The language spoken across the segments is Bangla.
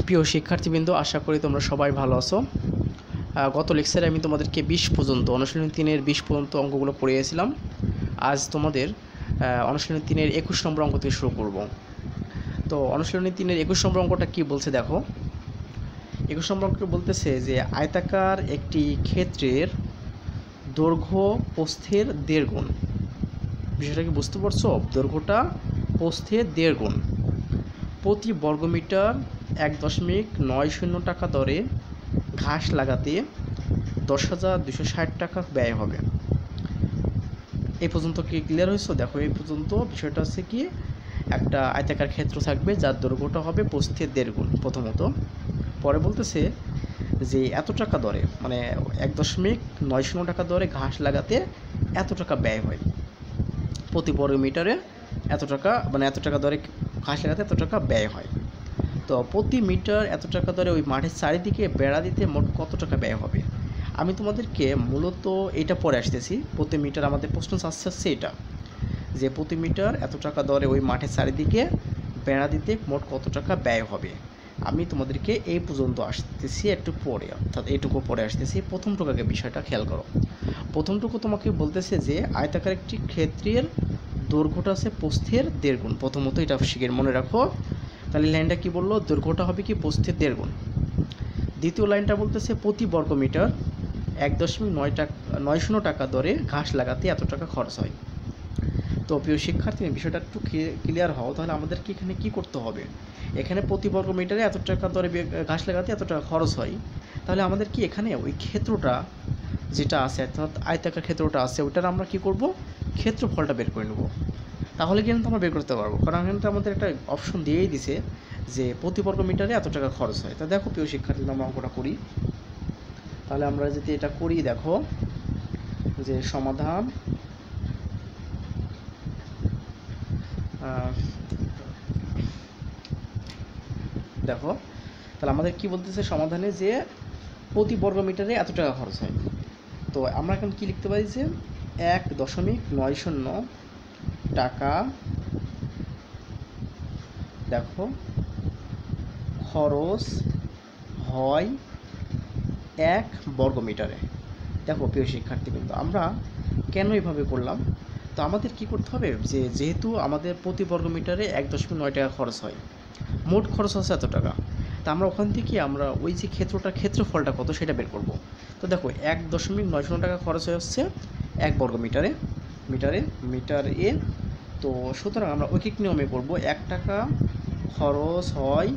প্রিয় শিক্ষার্থীবৃন্দ, আশা করি তোমরা সবাই ভালো আছো। গত লেকচারে আমি তোমাদেরকে 20 পর্যন্ত অনুশীলনী 3-এর 20 পর্যন্ত অঙ্কগুলো পড়িয়েছিলাম। আজ তোমাদের অনুশীলনী 3-এর 21 নম্বর অঙ্ক থেকে শুরু করব। তো অনুশীলনী 3-এর 21 নম্বর অঙ্কটা কী বলছে দেখো। 21 নম্বর অঙ্কটা বলতেছে যে আয়তাকার একটি ক্ষেত্রের দৈর্ঘ্য প্রস্থের 1.5 গুণ। বিষয়টা কি বুঝতে পারছো? দৈর্ঘ্যটা প্রস্থের 1.5 গুণ। প্রতি বর্গমিটার 1.90 টাকা দরে ঘাস লাগাতে 10,260 টাকা ব্যয় হবে। এই পর্যন্ত কি ক্লিয়ার হয়েছে? দেখো, এই পর্যন্ত বিষয়টা হচ্ছে কি, একটা আয়তাকার ক্ষেত্র থাকবে যার দৈর্ঘ্যটা হবে প্রস্থের 1.5 গুণ প্রথমত। পরে বলতেছে যে এত টাকা দরে, মানে 1.90 টাকা দরে ঘাস লাগাতে এত টাকা ব্যয় হয়। প্রতি বর্গমিটারে এত টাকা, মানে এত টাকা দরে ঘাস লাগাতে এত টাকা ব্যয় হয়। তো প্রতি মিটার এত টাকা দরে ওই মাঠের চারিদিকে বেড়া দিতে মোট কত টাকা ব্যয় হবে? আমি তোমাদেরকে মূলত এটা পরে আসতেছি। প্রতি মিটার আমাদের প্রশ্ন আসছে এটা, যে প্রতি মিটার এত টাকা দরে ওই মাঠের চারিদিকে বেড়া দিতে মোট কত টাকা ব্যয় হবে। আমি তোমাদেরকে এই পর্যন্ত আসতেছি একটু পরে, অর্থাৎ এইটুকু পরে আসতেছি। প্রথমটুকুকে বিষয়টা খেয়াল করো। প্রথমটুকু তোমাকে বলতেছে যে আয়তাকার একটি ক্ষেত্রের দৈর্ঘ্যটা আছে প্রস্থের 1.5 গুণ। প্রথমত এটা শিখে মনে রাখো। তাহলে লাইনটা কি বললো? দৈর্ঘ্যটা হবে কি প্রস্থের 1.5 গুণ। দ্বিতীয় লাইনটা বলতেছে প্রতি বর্গমিটার 1.90 টাকা দরে ঘাস লাগাতে এত টাকা খরচ হয়। তো প্রিয় শিক্ষার্থী, বিষয়টা একটু ক্লিয়ার হও। তাহলে আমাদেরকে এখানে কি করতে হবে? এখানে প্রতি বর্গমিটারে এত টাকা দরে ঘাস লাগাতে এত টাকা খরচ হয়। তাহলে আমাদের কি এখানে ওই ক্ষেত্রটা যেটা আছে, অর্থাৎ আয়তাকার ক্ষেত্রটা আছে, ওইটার আমরা কি করব? ক্ষেত্রফলটা বের করে নেব। তাহলে কিন্তু আমরা বের করতে পারবো, কারণ এখানে আমাদের একটা অপশন দিয়েই দিছে যে প্রতি বর্গমিটারে এত টাকা খরচ হয়। তা দেখো প্রিয় শিক্ষার্থী, আমরা অঙ্কটা করি। তাহলে আমরা যদি এটা করি, দেখো যে সমাধান দেখো, তাহলে আমাদের কি বলতেছে সমাধানে, যে প্রতি বর্গমিটারে এত টাকা খরচ হয়। তো আমরা এখন কি লিখতে পারি, যে 1.90 টাকা দেখো খরচ হয় 1 বর্গমিটারে। দেখো প্রিয় শিক্ষার্থী, কিন্তু আমরা কেন এভাবে করলাম? তো আমাদের কি করতে হবে, যে যেহেতু আমাদের প্রতি বর্গমিটারে 1.9 টাকা খরচ হয়, মোট খরচ আছে এত টাকা। তা আমরা ওখান থেকে আমরা ওই যে ক্ষেত্রফলটা কত সেটা বের করব। তো দেখো 1.90 টাকা খরচ হচ্ছে 1 বর্গমিটারে, মিটারে। তো সুতরাং আমরা ঐকিক নিয়মে করব, 1 টাকা খরচ হয়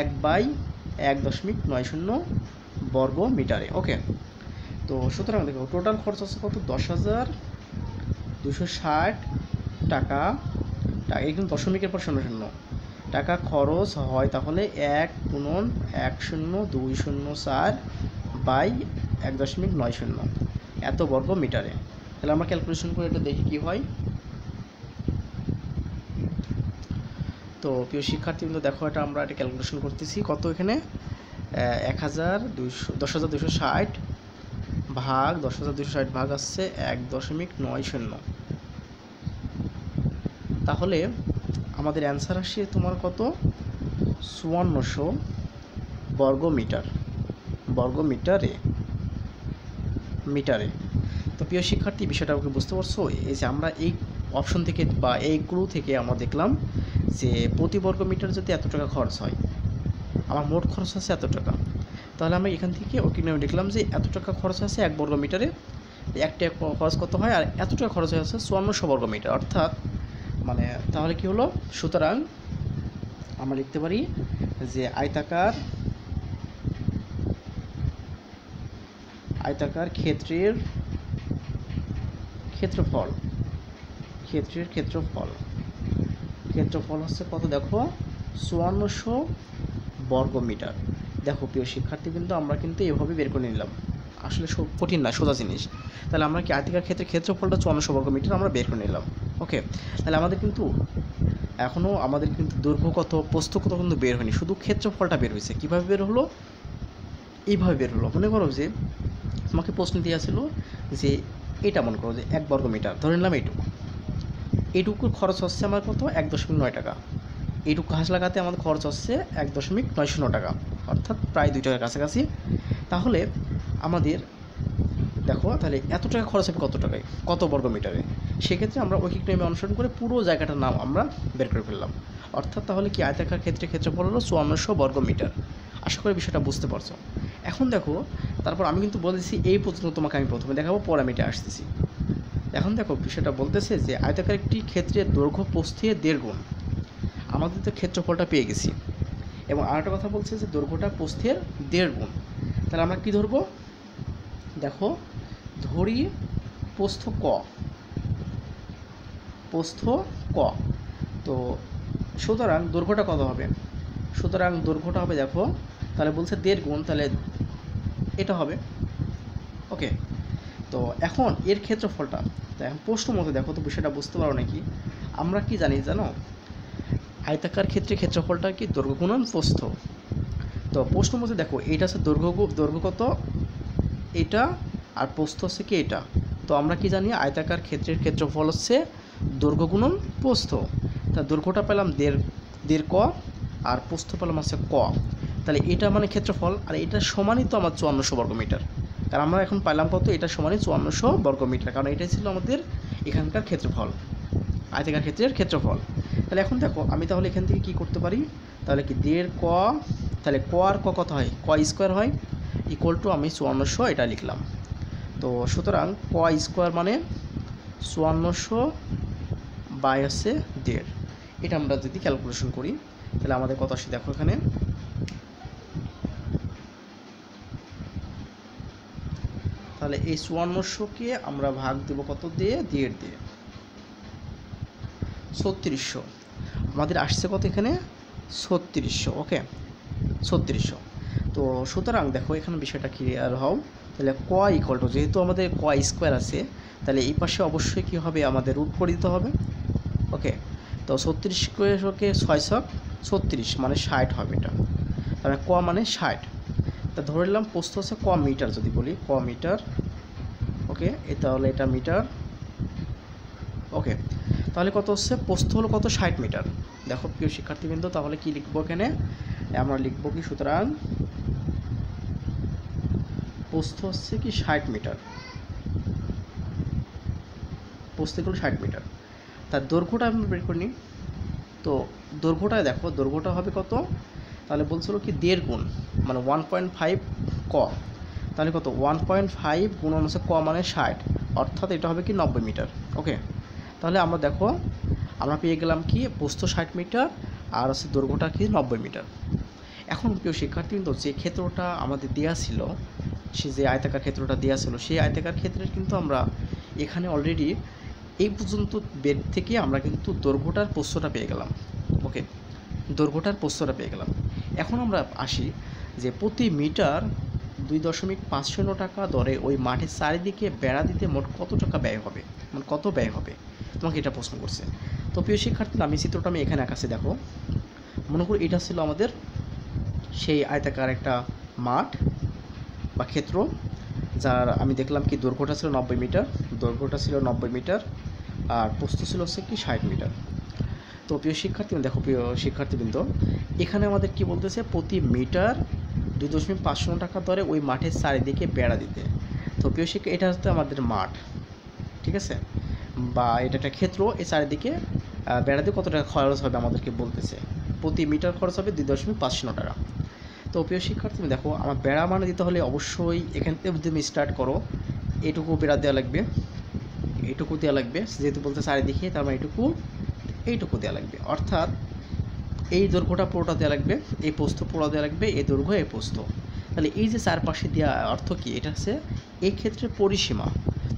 1/1.90 বর্গ মিটারে। ওকে, তো সুতরাং দেখো টোটাল খরচ আছে কত? 10,260 টাকা। এখানে দশমিকের পর 0 টাকা খরচ হয়। তাহলে 1/10204/1.90 এত বর্গ মিটারে। তাহলে আমরা ক্যালকুলেশন করে এটা দেখি কি হয়। তো প্রিয় শিক্ষার্থীবৃন্দ, দেখো এটা আমরা এটা ক্যালকুলেশন করতেছি। কত এখানে? 10,260 ভাগ 10,260 ভাগ আসছে 1.90। তাহলে আমাদের অ্যান্সার আসছে তোমার কত? 5400 মিটারে। তো প্রিয় শিক্ষার্থী, বিষয়টা আমাকে বুঝতে পারছো? এই যে আমরা এই অপশন থেকে বা এই ক্লু থেকে আমরা দেখলাম যে প্রতি বর্গমিটার যদি এত টাকা খরচ হয়, আমার মোট খরচ আছে এত টাকা। তাহলে আমরা এখান থেকে ওকে নিয়ে দেখলাম যে এত টাকা খরচ আছে 1 বর্গমিটারে, একটা খরচ কত হয়, আর এত টাকা খরচ হয়ে আছে 5400 বর্গমিটার। অর্থাৎ মানে তাহলে কি হলো? সুতরাং আমরা লিখতে পারি যে আয়তাকার ক্ষেত্রের ক্ষেত্রফল হচ্ছে কত? দেখো 5400 বর্গমিটার। দেখো প্রিয় শিক্ষার্থী, কিন্তু আমরা কিন্তু এভাবে বের করে নিলাম। আসলে কঠিন না, সোজা জিনিস। তাহলে আমরা কি আয়তাকার ক্ষেত্রফলটা 5400 বর্গমিটার আমরা বের করে নিলাম। ওকে, তাহলে আমাদের কিন্তু এখনও আমাদের কিন্তু দৈর্ঘ্য কত, প্রস্থ কত কিন্তু বের হয়নি, শুধু ক্ষেত্রফলটা বের হয়েছে। কীভাবে বের হলো? এইভাবে বের হলো। মনে করো যে তোমাকে প্রশ্ন দেওয়া ছিল যে এটা মনে করো যে 1 বর্গমিটার ধরে নিলাম, এইটুকুর খরচ হচ্ছে আমার কত? 1.9 টাকা। এইটুকু ঘাস লাগাতে আমাদের খরচ হচ্ছে 1.9শূন্য টাকা, অর্থাৎ প্রায় 2 টাকার কাছাকাছি। তাহলে আমাদের দেখো তাহলে এত টাকা খরচ হবে কত টাকায়, কত বর্গ মিটারে। সেক্ষেত্রে আমরা ঐকিক নিয়মে অনুসরণ করে পুরো জায়গাটার নাম আমরা বের করে ফেললাম। অর্থাৎ তাহলে কি আয়তাকার ক্ষেত্রে ক্ষেত্রফল হলো 5400 বর্গ মিটার। আশা করি বিষয়টা বুঝতে পারছো। এখন দেখো, তারপর আমি কিন্তু বলেছি এই পর্যন্ত তোমাকে আমি প্রথমে দেখাবো, পরে আমি এটা আসতেছি। এখন দেখো বিষয়টা বলতেছে যে আয়তাকার একটি ক্ষেত্রের দৈর্ঘ্য প্রস্থের 1.5 গুণ। আমাদের তো ক্ষেত্রফলটা পেয়ে গেছি, এবং আরেকটা কথা বলছে যে দৈর্ঘ্যটা প্রস্থের 1.5 গুণ। তাহলে আমরা কী ধরবো, দেখো ধরি প্রস্থ ক, প্রস্থ ক। তো সুতরাং দৈর্ঘ্যটা কত হবে, সুতরাং দৈর্ঘ্যটা হবে দেখো, তাহলে বলছে 1.5 গুণ, তাহলে এটা হবে। ওকে, তো এখন এর ক্ষেত্রফলটা, তো এখন প্রশ্ন মতো দেখো তো বিষয়টা বুঝতে পারো নাকি। আমরা কি জানি জানো, আয়তাকার ক্ষেত্রে ক্ষেত্রফলটা কি দৈর্ঘ্য গুণন প্রস্থ। তো প্রশ্ন মতো দেখো এইটা হচ্ছে দৈর্ঘ্য কত এটা, আর প্রস্থ হচ্ছে কি এটা। তো আমরা কি জানি আয়তাকার ক্ষেত্রের ক্ষেত্রফল হচ্ছে দৈর্ঘ্য গুণন প্রস্থ। তা দৈর্ঘ্যটা পেলাম 1.5 ক, আর প্রস্থ পেলাম হচ্ছে ক। তাহলে এটা মানে ক্ষেত্রফল, আর এটা সমানই তো আমার 5400 বর্গ মিটার। কারণ আমরা এখন পাইলাম কত, এটা সমানই 5400 বর্গ মিটার, কারণ এটাই ছিল আমাদের এখানকার ক্ষেত্রফল, আয়তাকার ক্ষেত্রের ক্ষেত্রফল। তাহলে এখন দেখো আমি তাহলে এখান থেকে কি করতে পারি, তাহলে কি 1.5 ক, তাহলে ক আর ক কত হয়, ক স্কোয়ার হয়, ইকুয়াল টু আমি 5400 এটা লিখলাম। তো সুতরাং ক স্কোয়ার মানে 5400 বাই হচ্ছে 1.5। এটা আমরা যদি ক্যালকুলেশন করি তাহলে আমাদের কত আসে দেখো এখানে, তাহলে এই 5400কে আমরা ভাগ দেব কত দিয়ে, 1.5 দিয়ে, 3600 আমাদের আসছে কত এখানে, 3600। ওকে, 3600। তো সুতরাং দেখো এখানে বিষয়টা ক্লিয়ার হও। তাহলে ক ইকুয়াল টু, যেহেতু আমাদের ক স্কোয়ার আছে, তাহলে এই পাশে অবশ্যই কী হবে, আমাদের রুট করে দিতে হবে। ওকে, তো 36কে 6 36 মানে 60 হবে এটা, তাহলে ক মানে 60। তা ধরে নিলাম প্রস্থ হচ্ছে ক মিটার, যদি বলি ক মিটার। ওকে, তাহলে এটা মিটার। ওকে, তাহলে কত হচ্ছে, প্রস্থ হলো কত, 60 মিটার। দেখো প্রিয় শিক্ষার্থীবৃন্দ, তাহলে কি লিখবো এখানে, আমরা লিখবো কি, সুতরাং প্রস্থ হচ্ছে কি 60 মিটার, প্রস্থগুলো 60 মিটার। তার দৈর্ঘ্যটা আমরা বের করে নিই। তো দৈর্ঘ্যটায় দেখো, দৈর্ঘ্যটা হবে কত, তাহলে বলছিল কি 1.5 গুণ মানে 1.5 ক। তাহলে কত, 1.5 গুণন হচ্ছে ক মানে 60, অর্থাৎ এটা হবে কি 90 মিটার। ওকে, তাহলে আমরা দেখো আমরা পেয়ে গেলাম কি, প্রস্থ 60 মিটার আর হচ্ছে দৈর্ঘ্যটা কি 90 মিটার। এখন প্রিয় শিক্ষার্থীবৃন্দ, যে ক্ষেত্রটা আমাদের দেওয়া ছিল, সে যে আয়তাকার ক্ষেত্রটা দেওয়া ছিল, সেই আয়তাকার ক্ষেত্রের কিন্তু আমরা এখানে অলরেডি এই পর্যন্ত বের থেকে আমরা কিন্তু দৈর্ঘ্যটার প্রস্থটা পেয়ে গেলাম। ওকে, দৈর্ঘ্যটার প্রস্থটা পেয়ে গেলাম। এখন আমরা আসি যে প্রতি মিটার 2.50 টাকা দরে ওই মাঠের চারিদিকে বেড়া দিতে মোট কত টাকা ব্যয় হবে, মানে কত ব্যয় হবে, তোমাকে এটা প্রশ্ন করছে। তো প্রিয় শিক্ষার্থী, আমি চিত্রটা আমি এখানে আঁকাছি। দেখো মনে করি এটা ছিল আমাদের সেই আয়তাকার একটা মাঠ বা ক্ষেত্র, যার আমি দেখলাম কি দৈর্ঘ্যটা ছিল 90 মিটার, দৈর্ঘ্যটা ছিল 90 মিটার, আর প্রস্থ ছিল হচ্ছে কি 60 মিটার। তো প্রিয় শিক্ষার্থী, দেখো প্রিয় শিক্ষার্থীবৃন্দ, এখানে আমাদের কি বলতেছে, প্রতি মিটার 2.50 টাকা দরে ওই মাঠের চারিদিকে বেড়া দিতে। তো প্রিয় শিক্ষা, এটা হচ্ছে আমাদের মাঠ, ঠিক আছে, বা এটা একটা ক্ষেত্র, এই চারিদিকে বেড়া দিয়ে কত টাকা খরচ হবে আমাদেরকে বলতেছে, প্রতি মিটার খরচ হবে 2.50 টাকা। তো প্রিয় শিক্ষার্থী, দেখো আমার বেড়া মানে দিতে হলে অবশ্যই এখান থেকে যদি তুমি স্টার্ট করো, এইটুকু বেড়া দেওয়া লাগবে, এইটুকু দেওয়া লাগবে, যেহেতু বলতে চারিদিকে, তার মানে এইটুকু দেওয়া লাগবে, অর্থাৎ এই দৈর্ঘ্যটা পুরোটা দেওয়া লাগবে, এই প্রস্থ পুরো দেওয়া লাগবে, এই দৈর্ঘ্য এই প্রস্থ। তাহলে এই যে চারপাশে দেওয়া অর্থ কি, এটা হচ্ছে এই ক্ষেত্রে পরিসীমা।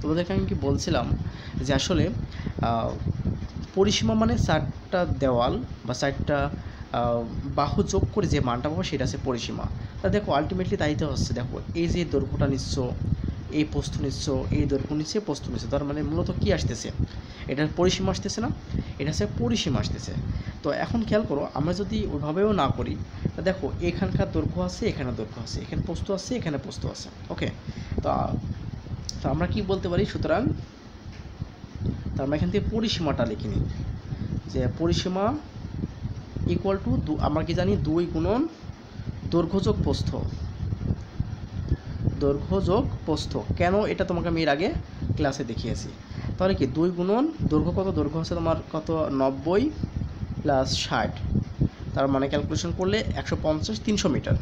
তোমাদেরকে আমি কি বলছিলাম যে আসলে পরিসীমা মানে 4টা দেওয়াল বা 4টা বাহু যোগ করে যে মানটা পাবো সেটা হচ্ছে পরিসীমা। তা দেখো আলটিমেটলি তাই তো হচ্ছে, দেখো এই যে দৈর্ঘ্যটা নিচ্ছ, এই প্রস্থ নিচ্ছ, এই দৈর্ঘ্য নিচ্ছে, প্রস্থ নিচ্ছে, তার মানে মূলত কী আসতেছে, এটার পরিসীমা আসতেছে না, এটা হচ্ছে পরিসীমা আসতেছে। তো এখন খেয়াল করো, আমরা যদি ওইভাবেও না করি, তা দেখো এখানকার দৈর্ঘ্য আছে, এখানে দৈর্ঘ্য আছে, এখানে প্রস্থ আছে, এখানে প্রস্থ আছে। ওকে, তো আমরা কি বলতে পারি, সুতরাং আমরা এখান থেকে পরিসীমাটা লিখে নিই, যে পরিসীমা ইকুয়াল টু আমরা কি জানি 2 গুণন দৈর্ঘ্য যোগ প্রস্থ, দৈর্ঘ্য যোগ প্রস্থ। কেন এটা তোমাকে আমি এর আগে ক্লাসে দেখিয়েছি। তাহলে কি 2 গুণন দৈর্ঘ্য কত, দৈর্ঘ্য হচ্ছে তোমার কত 90 প্লাস 60, তার মানে ক্যালকুলেশন করলে 150 300 মিটার,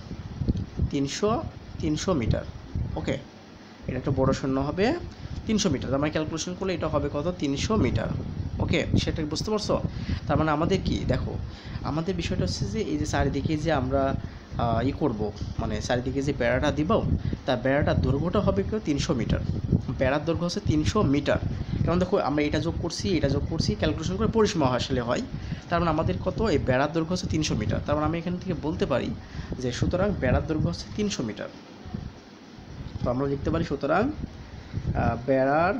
300 মিটার। ওকে, এটা একটু বড় শূন্য হবে 300 মিটার, তার মানে ক্যালকুলেশন করলে এটা হবে কত 300 মিটার। ওকে, সেটা বুঝতে পারছো? তার মানে আমাদের কি দেখো, আমাদের বিষয়টা হচ্ছে যে এই যে চারিদিকে যে আমরা করব, মানে চারিদিকে যে বেড়াটা দিব, তার বেড়াটার দৈর্ঘ্যটা হবে কেউ 300 মিটার, বেড়ার দৈর্ঘ্য হচ্ছে 300 মিটার। কারণ দেখো আমরা এটা যোগ করছি, এটা যোগ করছি, ক্যালকুলেশন করে পরিসীমা আসলে হয়। তার মানে আমাদের কত, এই বেড়ার দৈর্ঘ্য হচ্ছে 300 মিটার। তার মানে আমি এখান থেকে বলতে পারি যে সুতরাং বেড়ার দৈর্ঘ্য হচ্ছে 300 মিটার। তো আমরা লিখতে পারি সুতরাং বেড়ার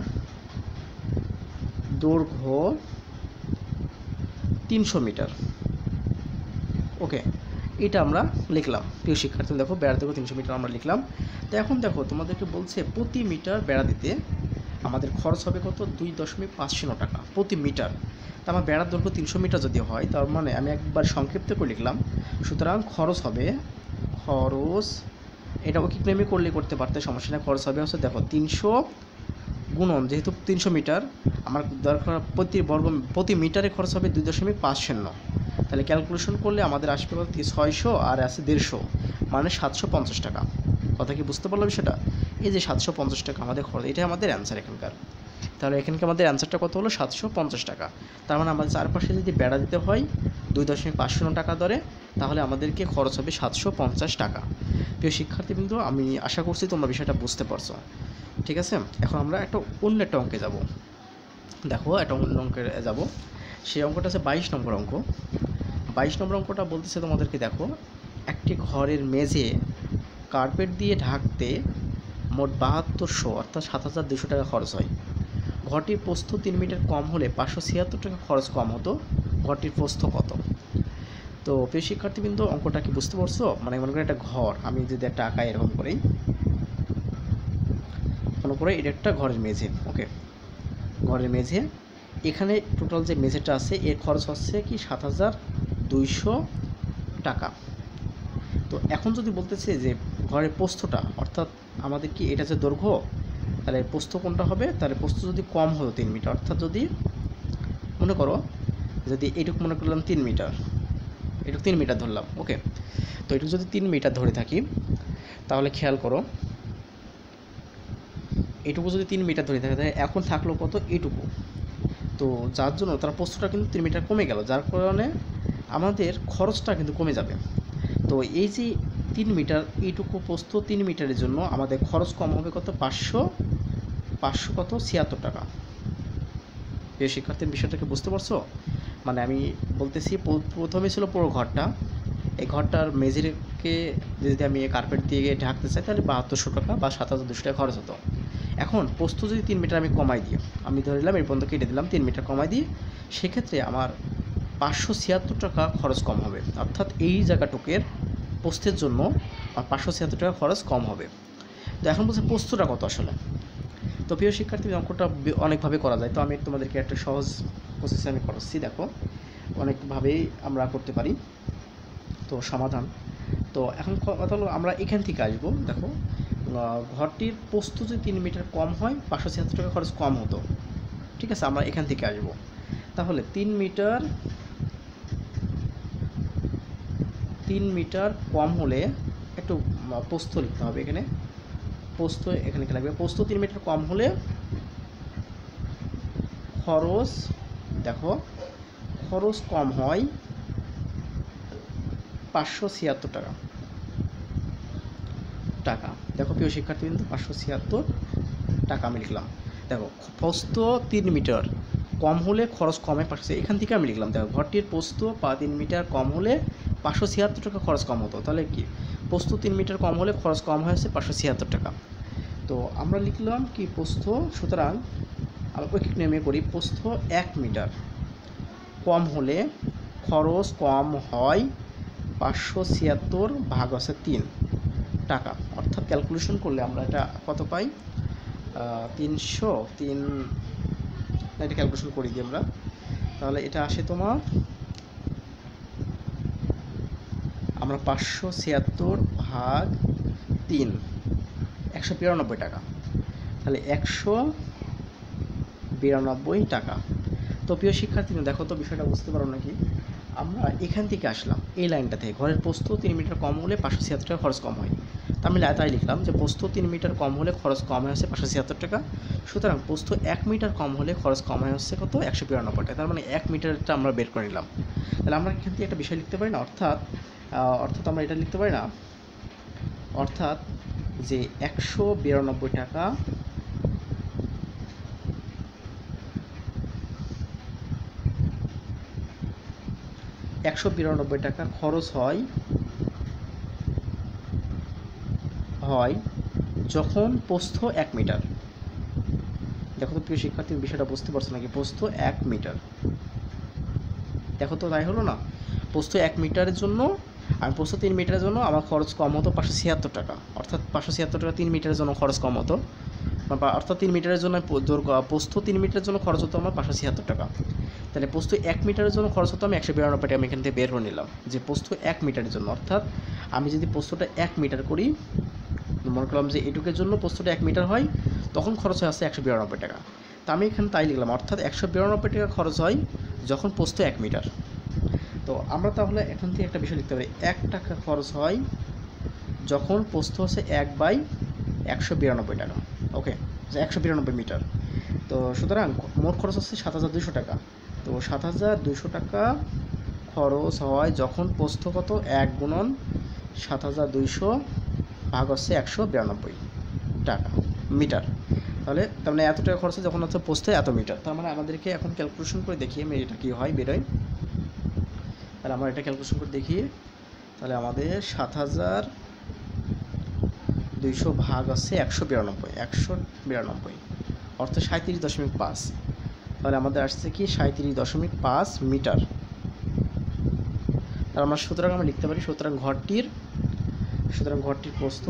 দৈর্ঘ্য 300 মিটার। ওকে, এটা আমরা লিখলাম। প্রিয় শিক্ষার্থী দেখো, বেড়া দৈর্ঘ্য 300 মিটার আমরা লিখলাম। তো এখন দেখো তোমাদেরকে বলছে প্রতি মিটার বেড়া দিতে আমাদের খরচ হবে কত 2.50 টাকা প্রতি মিটার। তা আমার বেড়ার দৈর্ঘ্য 300 মিটার যদি হয়, তার মানে আমি একবার সংক্ষিপ্ত করে লিখলাম, সুতরাং খরচ হবে, খরচ এটা ঐকিক নেমে করলে করতে পারতে, সমস্যা নেই। খরচ হবে হচ্ছে দেখো 300 গুণন, যেহেতু 300 মিটার আমার দরকার, প্রতি মিটারে খরচ হবে 2.50, তাহলে ক্যালকুলেশন করলে আমাদের আসবে কত 600 আর আছে 150, মানে 750 টাকা। কথা কি বুঝতে পারলাম সেটা? এই যে 750 টাকা আমাদের খরচ, এটাই আমাদের অ্যান্সার এখানকার। তাহলে এখানকার আমাদের অ্যান্সারটা কত হলো 750 টাকা। তার মানে আমাদের চারপাশে যদি বেড়া দিতে হয় 2.50 টাকা দরে, তাহলে আমাদেরকে খরচ হবে 750 টাকা। প্রিয় শিক্ষার্থীবৃন্দ, আমি আশা করছি তোমরা বিষয়টা বুঝতে পারছো। ঠিক আছে, এখন আমরা অন্য একটা অঙ্কে যাব। দেখো একটা অন্য অঙ্কে যাব, সেই অঙ্কটা আছে 22 নম্বর অঙ্ক। 22 নম্বর অঙ্কটা বলতেছে তোমাদেরকে, দেখো একটি ঘরের মেঝে কার্পেট দিয়ে ঢাকতে মোট 7200 অর্থাৎ 7200 টাকা খরচ হয়। ঘরটির প্রস্থ 3 মিটার কম হলে 576 টাকা খরচ কম হতো। ঘরটির প্রস্থ কত? তো প্রিয় শিক্ষার্থীবৃন্দ, অঙ্কটা কি বুঝতে পারছো? মানে মনে করি একটা ঘর, আমি যদি একটা আঁকাই এরকম করেই, মনে করে এটা একটা ঘরের মেঝে। ওকে, ঘরের মেঝে, এখানে টোটাল যে মেঝেটা আছে এর খরচ হচ্ছে কি 7200 টাকা। তো এখন যদি বলতেছে যে ঘরের প্রস্থটা, অর্থাৎ আমাদের কি এটা যে দৈর্ঘ্য, তাহলে প্রস্থ কোনটা হবে? তাহলে প্রস্থ যদি কম হতো 3 মিটার, অর্থাৎ যদি মনে করো যদি এইটুকু মনে করলাম 3 মিটার, এটুকু 3 মিটার ধরলাম। ওকে, তো এটুকু যদি 3 মিটার ধরে থাকি, তাহলে খেয়াল করো এটুকু যদি 3 মিটার ধরে থাকে, তাহলে এখন থাকলো কত এইটুকু। তো যার জন্য তার প্রস্থটা কিন্তু 3 মিটার কমে গেল, যার কারণে আমাদের খরচটা কিন্তু কমে যাবে। তো এই যে 3 মিটার, এইটুকু প্রস্থ 3 মিটারের জন্য আমাদের খরচ কম হবে কত 576 টাকা। এই শিক্ষার্থীর বিষয়টাকে বুঝতে পারছো? মানে আমি বলতেছি প্রথমে ছিল পুরো ঘরটা, এই ঘরটার মেঝেকে যদি আমি কার্পেট দিয়ে ঢাকতে চাই, তাহলে 7200 টাকা বা 7200 টাকা খরচ হতো। এখন প্রস্থ যদি 3 মিটার আমি কমাই দিই, আমি ধরে নিলাম এই পর্যন্ত কেটে দিলাম, 3 মিটার কমাই দিই, সেক্ষেত্রে আমার 576 টাকা খরচ কম হবে, অর্থাৎ এই জায়গাটুকের প্রস্থের জন্য 576 টাকা খরচ কম হবে। তো এখন বলছে প্রস্থটা কত আসলে। তো প্রিয় শিক্ষার্থী, অঙ্কটা অনেকভাবে করা যায়, তো আমি তোমাদেরকে একটা সহজ প্রসেসে আমি করাচ্ছি। দেখো অনেকভাবেই আমরা করতে পারি তো সমাধান। তো এখন কথা হলো আমরা এখান থেকে আসবো। দেখো ঘরটির প্রস্থ যদি 3 মিটার কম হয় 576 টাকা খরচ কম হতো। ঠিক আছে, আমরা এখান থেকে আসবো। তাহলে 3 মিটার কম হলে একটু প্রস্থ লিখতে হবে এখানে, প্রস্থ এখানে লাগবে। প্রস্থ 3 মিটার কম হলে খরচ, দেখো খরচ কম হয় 576 টাকা। দেখো প্রিয় শিক্ষার্থীবৃন্দ, 576 টাকা আমি লিখলাম। দেখো প্রস্থ 3 মিটার কম হলে খরচ কমে 500, এখান থেকে আমি লিখলাম। দেখো ঘরটির প্রস্থ 3 মিটার কম হলে 576 টাকা খরচ কম হতো। তাহলে কি প্রস্থ 3 মিটার কম হলে খরচ কম হয়েছে 576 টাকা। তো আমরা লিখলাম কি প্রস্থ, সুতরাং আমরা ঐকিক নেমে করি, প্রস্থ 1 মিটার কম হলে খরচ কম হয় 576 ভাগ আছে 3 টাকা। অর্থাৎ ক্যালকুলেশন করলে আমরা এটা কত পাই 303, এটা ক্যালকুলেশন করে দিই আমরা, তাহলে এটা আসে তোমার আমরা 576 ভাগ 3, 192 টাকা। তাহলে 192 টাকা। তো প্রিয় শিক্ষার্থী, দেখো তো বিষয়টা বুঝতে পারো নাকি? আমরা এখান থেকে আসলাম, এই লাইনটা থেকে ঘরের প্রস্থ 3 মিটার কম হলে 576 টাকা খরচ কম হয়। তা আমি তাই লিখলাম যে প্রস্থ 3 মিটার কম হলে খরচ কম হয় হচ্ছে 576 টাকা। সুতরাং প্রস্থ 1 মিটার কম হলে খরচ কম হয় হচ্ছে কত? 192 টাকা। তার মানে 1 মিটারটা আমরা বের করে নিলাম। তাহলে আমরা এখান থেকে একটা বিষয় লিখতে পারি না, অর্থাৎ আমরা এটা লিখতে পারি না, অর্থাৎ যে 192 টাকা টাকা খরচ হয় যখন প্রস্থ 1 মিটার। দেখো তো প্রিয় শিক্ষার্থী, বিষয়টা বুঝতে পারছো নাকি? প্রস্থ 1 মিটার, দেখো তো তাই হলো না? প্রস্থ 1 মিটারের জন্য, আমি প্রস্থ 3 মিটারের জন্য আমার খরচ কম হতো 576 টাকা, অর্থাৎ 576 টাকা 3 মিটারের জন্য খরচ কম হতো, অর্থাৎ 3 মিটারের জন্য প্রস্থ 3 মিটারের জন্য খরচ হতো আমার 576 টাকা। তাহলে প্রস্থ 1 মিটারের জন্য খরচ হতো আমি 192 টাকা। আমি এখান থেকে বের করে নিলাম যে প্রস্থ 1 মিটারের জন্য, অর্থাৎ আমি যদি প্রস্থটা 1 মিটার করি, মনে করলাম যে এটুকের জন্য প্রস্থটা 1 মিটার হয়, তখন খরচ হয় আসছে 192 টাকা। তো আমি এখানে তাই লিখলাম, অর্থাৎ 192 টাকা খরচ হয় যখন প্রস্থ 1 মিটার। তো আমরা তাহলে এখান থেকে একটা বিষয় লিখতে পারি, 1 টাকা খরচ হয় যখন প্রস্থ হচ্ছে 1/192 টাকা। ওকে, 192 মিটার। তো সুতরাং মোট খরচ হচ্ছে 7200 টাকা। তো 7200 টাকা খরচ হয় যখন প্রস্থ কত? 1 গুণন 7200 ভাগ হচ্ছে 192 টাকা মিটার। তাহলে তার মানে এত টাকা খরচ হয় যখন হচ্ছে প্রস্থ এত মিটার। তার মানে আমাদেরকে এখন ক্যালকুলেশন করে দেখি আমি এটা কী হয় বেরোয়। তাহলে আমরা এটা ক্যালকুলেশন করে দেখি। তাহলে আমাদের 7200 ভাগ আছে 192 অর্থ 37.5। তাহলে আমাদের আসছে কি 37.5 মিটার। তার আমরা সুতরাং আমরা লিখতে পারি, সুতরাং ঘরটির প্রস্থ,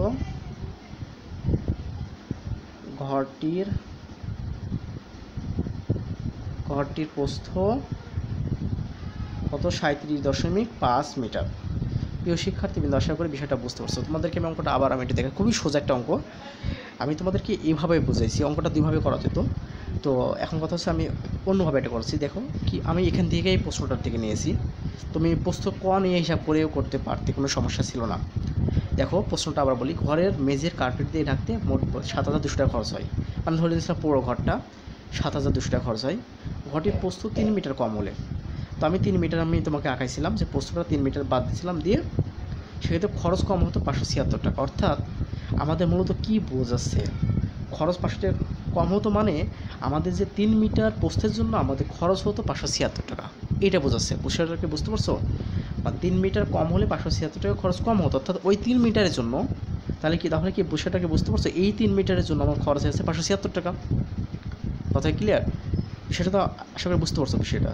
ঘরটির প্রস্থ কত? 37.5 মিটার। প্রিয় শিক্ষার্থীবৃন্দ, আশা করি বিষয়টা বুঝতে পারছো। তোমাদেরকে আমি অঙ্কটা আবার আমি এটা দেখা, খুবই সোজা একটা অঙ্ক। আমি তোমাদেরকে এইভাবে বুঝাইছি, অঙ্কটা দুইভাবে করা যেত। তো এখন কথা হচ্ছে আমি অন্যভাবে এটা করছি। দেখো কি, আমি এখান থেকেই প্রশ্নটার থেকে নিয়েছি। তুমি প্রশ্ন ক নিয়ে হিসাব করেও করতে পারতে, কোনো সমস্যা ছিল না। দেখো প্রশ্নটা আবার বলি, ঘরের মেঝের কার্পেট দিয়ে ঢাকতে মোট 7200 টাকা খরচ হয়। মানে ধরে দিয়েছিলাম পুরো ঘরটা 7200 টাকা খরচ হয়। ঘরটির প্রস্থ 3 মিটার কম হলে, তো আমি 3 মিটার আমি তোমাকে আঁকাইছিলাম যে প্রস্থটা 3 মিটার বাদ দিয়েছিলাম, দিয়ে সেক্ষেত্রে খরচ কম হতো 576 টাকা। অর্থাৎ আমাদের মূলত কী বোঝাচ্ছে, খরচ 500 টাকা কম হতো মানে আমাদের যে 3 মিটার প্রস্থের জন্য আমাদের খরচ হতো 576 টাকা, এটা বোঝাচ্ছে। বিষয়টাকে বুঝতে পারছো? বা 3 মিটার কম হলে 576 টাকা খরচ কম হতো, অর্থাৎ ওই 3 মিটারের জন্য। তাহলে কি বিষয়টাকে বুঝতে পারছো? এই 3 মিটারের জন্য আমার খরচ হয়েছে 576 টাকা। কথায় ক্লিয়ার? সেটা তো আশা করি বুঝতে পারছো বিষয়টা।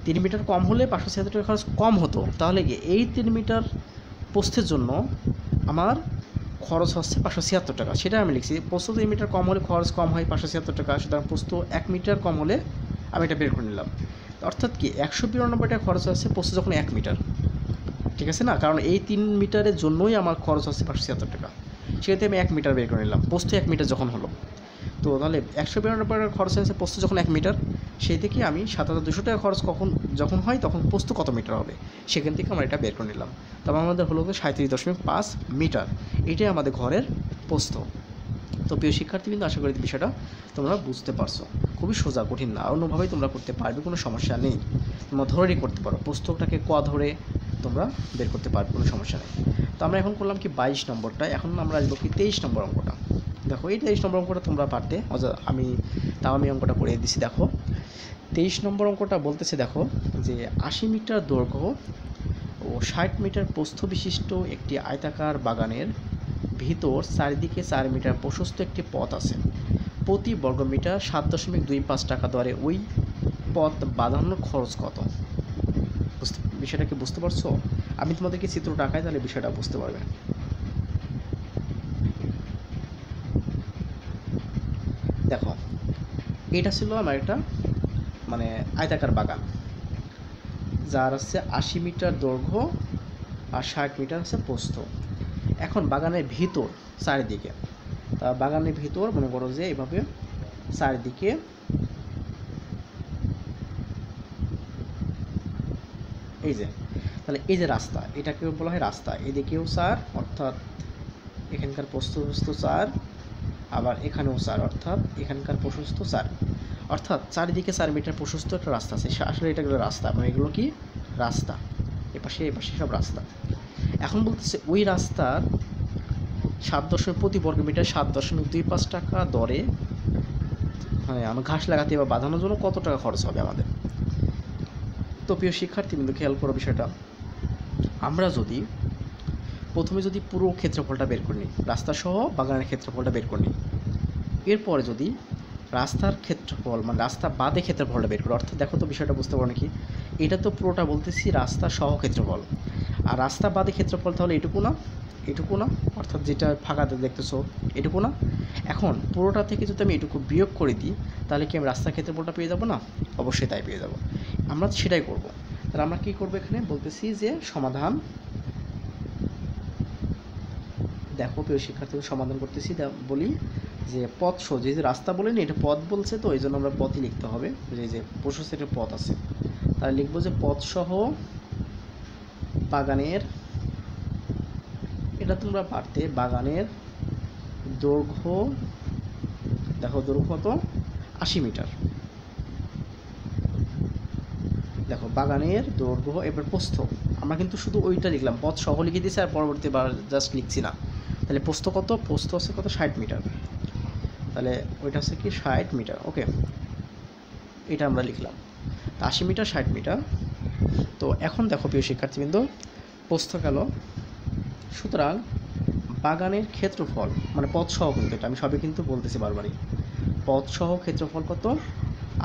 3 মিটার কম হলে 576 টাকা খরচ কম হতো, তাহলে কি এই 3 মিটার প্রস্থের জন্য আমার খরচ হচ্ছে 576 টাকা, সেটা আমি লিখছি। প্রস্থ 3 মিটার কম হলে খরচ কম হয় 576 টাকা। সুতরাং প্রস্থ 1 মিটার কম হলে আমি এটা বের করে নিলাম। অর্থাৎ কি 192 টাকা খরচ হচ্ছে প্রস্থ যখন 1 মিটার, ঠিক আছে না? কারণ এই 3 মিটারের জন্যই আমার খরচ হচ্ছে 576 টাকা। সেক্ষেত্রে আমি 1 মিটার বের করে নিলাম, প্রস্থ 1 মিটার যখন হলো। তো তাহলে 192 টাকা খরচ হয়েছে প্রস্থ যখন 1 মিটার, সেই থেকে আমি 7200 টাকা খরচ যখন হয় তখন প্রস্থ কত মিটার হবে, সেখান থেকে আমরা এটা বের করে নিলাম। তবে আমাদের হলো 37.5 মিটার, এটাই আমাদের ঘরের প্রস্থ। তো প্রিয় শিক্ষার্থী, কিন্তু আশা করি বিষয়টা তোমরা বুঝতে পারছো। খুবই সোজা, কঠিন না, অন্যভাবেই তোমরা করতে পারবে, কোনো সমস্যা নেই। তোমরা ধরেই করতে পারো, প্রস্থটাকে ধরে তোমরা বের করতে পারবে, কোনো সমস্যা নেই। তো আমরা এখন করলাম কি 22 নম্বরটা। এখন আমরা আসবো কি 23 নম্বর অঙ্কটা। দেখো এই 23 নম্বর অঙ্কটা তোমরা পারতে, আমি অঙ্কটা করে দিছি। দেখো 23 নম্বর অঙ্কটা বলতেছে, দেখো যে 80 মিটার দৈর্ঘ্য ও 60 মিটার প্রস্থ বিশিষ্ট একটি আয়তাকার বাগানের ভিতর চারিদিকে 4 মিটার প্রশস্ত একটি পথ আছে। প্রতি বর্গমিটার 7.25 টাকা দরে ওই পথ বাঁধানোর খরচ কত? বিষয়টা কি বুঝতে পারছো? আমি তোমাদেরকে চিত্রটা আঁকাই, তাহলে বিষয়টা বুঝতে পারবে। দেখো এটা ছিল আমার একটা আয়তাকার বাগান, যার হচ্ছে 80 মিটার দৈর্ঘ্য আর 60 মিটার হচ্ছে প্রস্থ। এখন বাগানের ভিতর চারিদিকে, তা বাগানের ভিতর মনে করো যে এইভাবে চারিদিকে এই যে, তাহলে এই যে রাস্তা, এটাকেও বলা হয় রাস্তা। এদিকেও 4 অর্থাৎ এখানকার প্রস্থ 4, আবার এখানেও 4 অর্থাৎ এখানকার প্রশস্ত 4, অর্থাৎ চারিদিকে 4 মিটার প্রশস্ত একটা রাস্তা আছে। আসলে এটা হলো রাস্তা, মানে এগুলো কি রাস্তা, এপাশে সব রাস্তা। এখন বলতেছে ওই রাস্তার 7 প্রতি বর্গমিটার 7.25 টাকা দরে মানে আমার ঘাস লাগাতে বা বাঁধানোর জন্য কত টাকা খরচ হবে আমাদের। তো প্রিয় শিক্ষার্থী কিন্তু খেয়াল করো বিষয়টা, আমরা যদি প্রথমে যদি পুরো ক্ষেত্রফলটা বের করে নিই, রাস্তা সহ বাগানের ক্ষেত্রফলটা বের করে নিই, এরপরে যদি রাস্তার ক্ষেত্রফল মানে রাস্তা বাদে ক্ষেত্রফলটা বের করি, অর্থাৎ দেখো তো বিষয়টা বুঝতে পারো নাকি, এটা তো পুরোটা বলতেছি রাস্তা সহ ক্ষেত্রফল, আর রাস্তা বাদে ক্ষেত্রফল তাহলে এটুকু না, এটুকু না, অর্থাৎ যেটা ফাঁকাতে দেখতেছো এটুকু না। এখন পুরোটা থেকে যদি আমি এটুকু বিয়োগ করে দিই তাহলে কি আমি রাস্তার ক্ষেত্রফলটা পেয়ে যাবো না? অবশ্যই তাই পেয়ে যাব। আমরা সেটাই করব। তাহলে আমরা কী করবো, এখানে বলতেছি যে সমাধান, দেখো প্রিয় শিক্ষার্থীদের সমাধান করতেছি, বলি যে পথ সহ, যে রাস্তা বলিনি এটা পথ বলছে, তো এই জন্য আমরা পথই লিখতে হবে, যে প্রশস্ত একটা পথ আছে, তাহলে লিখবো যে পথ সহ বাগানের, এটা তোমরা পারতে, বাগানের দৈর্ঘ্য, দেখো দৈর্ঘ্য কত 80 মিটার, দেখো বাগানের দৈর্ঘ্য, এবার প্রস্থ, আমরা কিন্তু শুধু ওইটা লিখলাম, পথ সহ লিখে দিয়েছি আর পরবর্তীবার জাস্ট লিখছি না। তাহলে প্রস্থ কত, প্রস্থ হচ্ছে কত 60 মিটার, তাহলে ওইটা হচ্ছে কি 60 মিটার। ওকে, এটা আমরা লিখলাম, 80 মিটার 60 মিটার। তো এখন দেখো প্রিয় শিক্ষার্থীবৃন্দ, প্রস্থ গেল, সুতরাং বাগানের ক্ষেত্রফল মানে পথ সহ, কিন্তু এটা আমি সবই কিন্তু বলতেছি বারবারই, পথ সহ ক্ষেত্রফল কত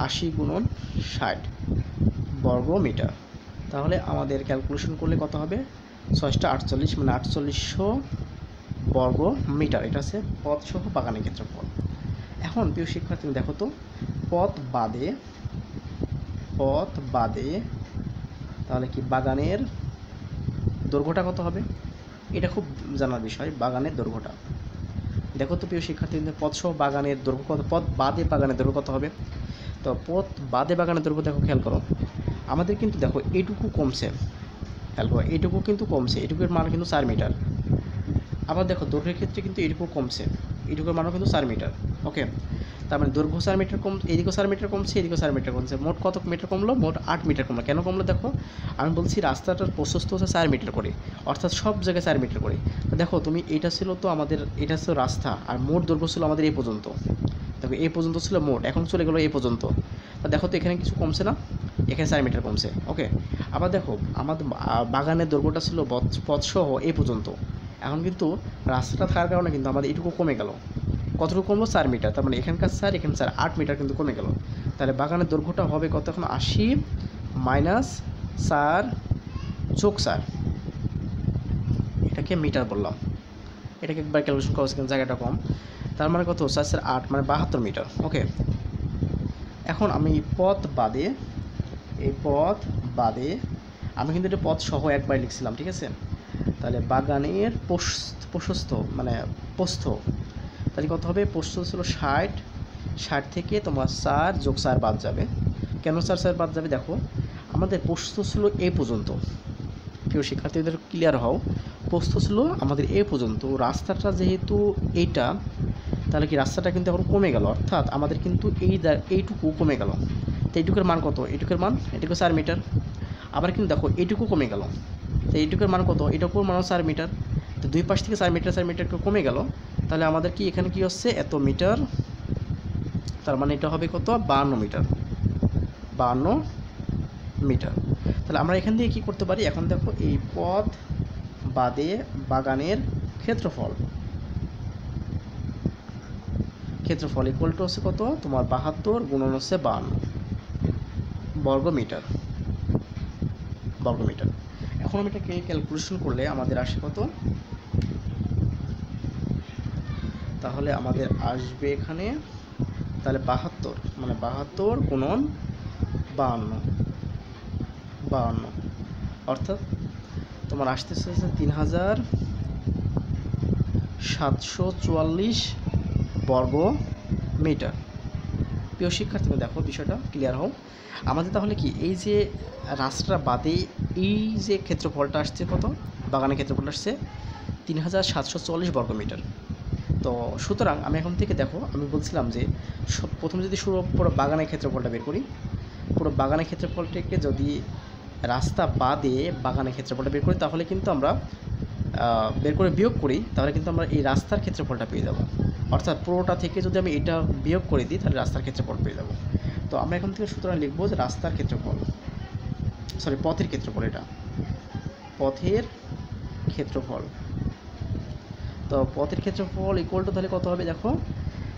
80 গুণন 60 বর্গ মিটার। তাহলে আমাদের ক্যালকুলেশন করলে কত হবে, 6টা 48 মানে 4800 বর্গ মিটার, এটা হচ্ছে পথ সহ বাগানের ক্ষেত্রফল। এখন প্রিয় শিক্ষার্থী দেখো তো, পথ বাদে তাহলে কি বাগানের দৈর্ঘ্যটা কত হবে, এটা খুব জানার বিষয়, বাগানের দৈর্ঘ্যটা দেখো তো প্রিয় শিক্ষার্থী, পথ সহ বাগানের দৈর্ঘ্য কত, পথ বাদে বাগানের দৈর্ঘ্য কত হবে। তো পথ বাদে বাগানের দৈর্ঘ্য দেখো, খেয়াল করো আমাদের কিন্তু দেখো এইটুকু কমছে, খেয়াল করো এইটুকু কিন্তু কমছে, এটুকুর মান কিন্তু 4 মিটার। আবার দেখো দৈর্ঘ্যের ক্ষেত্রে কিন্তু এইটুকু কমছে, এইটুকুর মানও কিন্তু 4 মিটার। ওকে, তার মানে দৈর্ঘ্য 4 মিটার কম, এদিকেও 4 মিটার কমছে, এদিকেও 4 মিটার কমছে, মোট কত মিটার কমলো, মোট 8 মিটার কমলো। কেন কমলো দেখো, আমি বলছি রাস্তাটার প্রশস্ত হচ্ছে 4 মিটার করে, অর্থাৎ সব জায়গায় 4 মিটার করে। দেখো তুমি এটা ছিল তো আমাদের, এটা ছিল রাস্তা, আর মোট দৈর্ঘ্য ছিল আমাদের এই পর্যন্ত, দেখো এই পর্যন্ত ছিল মোট, এখন চলে গেলো এই পর্যন্ত। তা দেখো তো এখানে কিছু কমছে না, এখানে 4 মিটার কমছে। ওকে, আবার দেখো আমাদের বাগানের দৈর্ঘ্যটা ছিল পথ সহ এই পর্যন্ত, এখন কিন্তু রাস্তাটা থাকার কারণে কিন্তু আমাদের এটুকু কমে গেল, কতটুকু কমলো 4 মিটার, তার মানে এখানকার 4 এখানে 4 8 মিটার কিন্তু কমে গেল। তাহলে বাগানের দৈর্ঘ্যটা হবে কত, এখন 80 মাইনাস 4 যোগ 4, এটাকে মিটার বললাম, এটাকে একবার ক্যালকুলেশন করা কিন্তু জায়গাটা কম, তার মানে কত 4 4 8 মানে 72 মিটার। ওকে, এখন আমি পথ বাদে, এই পথ বাদে আমি কিন্তু এটা পথ সহ একবার লিখছিলাম, ঠিক আছে। তাহলে বাগানের প্রশস্ত মানে প্রস্থ, তাহলে কত হবে, প্রস্থ ছিল 60, 60 থেকে তোমার 4 যোগ 4 বাদ যাবে। কেন 4 বাদ যাবে, দেখো আমাদের প্রস্থ ছিল এই পর্যন্ত, প্রিয় শিক্ষার্থীদের ক্লিয়ার হও, প্রস্থ ছিল আমাদের এই পর্যন্ত, রাস্তাটা যেহেতু এইটা, তাহলে কি রাস্তাটা কিন্তু এখন কমে গেল, অর্থাৎ আমাদের কিন্তু এইটুকু কমে গেল। তো এইটুকুর মান কত, এইটুকুর মান এটুকু 4 মিটার। আবার কিন্তু দেখো এইটুকু কমে গেল, তো এইটুকুর মান কত, এটুকুর মানও 4 মিটার। তো দুই পাশ থেকে 4 মিটার 4 মিটার কমে গেল, তাহলে আমাদের কি এখানে কি হচ্ছে এত মিটার, তার মানে এটা হবে কত 52 মিটার, 52 মিটার। তাহলে আমরা এখান থেকে কী করতে পারি, এখন দেখো এই পথ বাদে বাগানের ক্ষেত্রফল ইকুয়াল টু হচ্ছে কত তোমার 72 গুণন হচ্ছে 52 বর্গ মিটার। এখন আমি এটাকে ক্যালকুলেশন করলে আমাদের আসে কত, তাহলে আমাদের আসবে এখানে, তাহলে 72 মানে 72 গুণন 52 অর্থাৎ তোমার আসতেছে 3744 বর্গ মিটার। প্রিয় শিক্ষার্থী দেখো বিষয়টা ক্লিয়ার হও। আমাদের তাহলে কি এই যে রাস্তাটা বাদে এই যে ক্ষেত্রফলটা আসছে কত, বাগানের ক্ষেত্রফলটা আসছে 3744 বর্গ মিটার। তো সুতরাং আমি এখন থেকে দেখো আমি বলছিলাম যে প্রথমে যদি পুরো বাগানের ক্ষেত্রফলটা বের করি, পুরো বাগানের ক্ষেত্রফলটাকে যদি রাস্তা বাদে বাগানের ক্ষেত্রফলটা বের করি তাহলে কিন্তু আমরা বের করে বিয়োগ করি, তাহলে কিন্তু আমরা এই রাস্তার ক্ষেত্রফলটা পেয়ে যাব। অর্থাৎ পুরোটা থেকে যদি আমি এটা বিয়োগ করে দিই তাহলে রাস্তার ক্ষেত্রফল পেয়ে যাব। তো আমরা এখান থেকে সুতরাং লিখবো যে রাস্তার ক্ষেত্রফল, সরি পথের ক্ষেত্রফল, এটা পথের ক্ষেত্রফল। তো পথের ক্ষেত্রফল ইকুয়াল টু তাহলে কত হবে, দেখো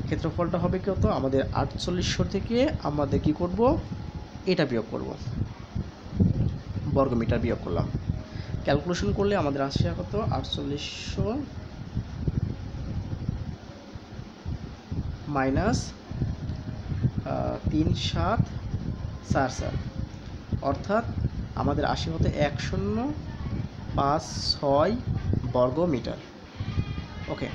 ক্ষেত্রফলটা হবে কত, আমাদের 4800 থেকে আমাদের কি করব, এটা বিয়োগ করব, বর্গমিটার বিয়োগ করলাম। ক্যালকুলেশন করলে আমাদের আসছে কত, 4800 মাইনাস 3744, অর্থাৎ আমাদের আসে হতে 1056 বর্গ মিটার। ওকে,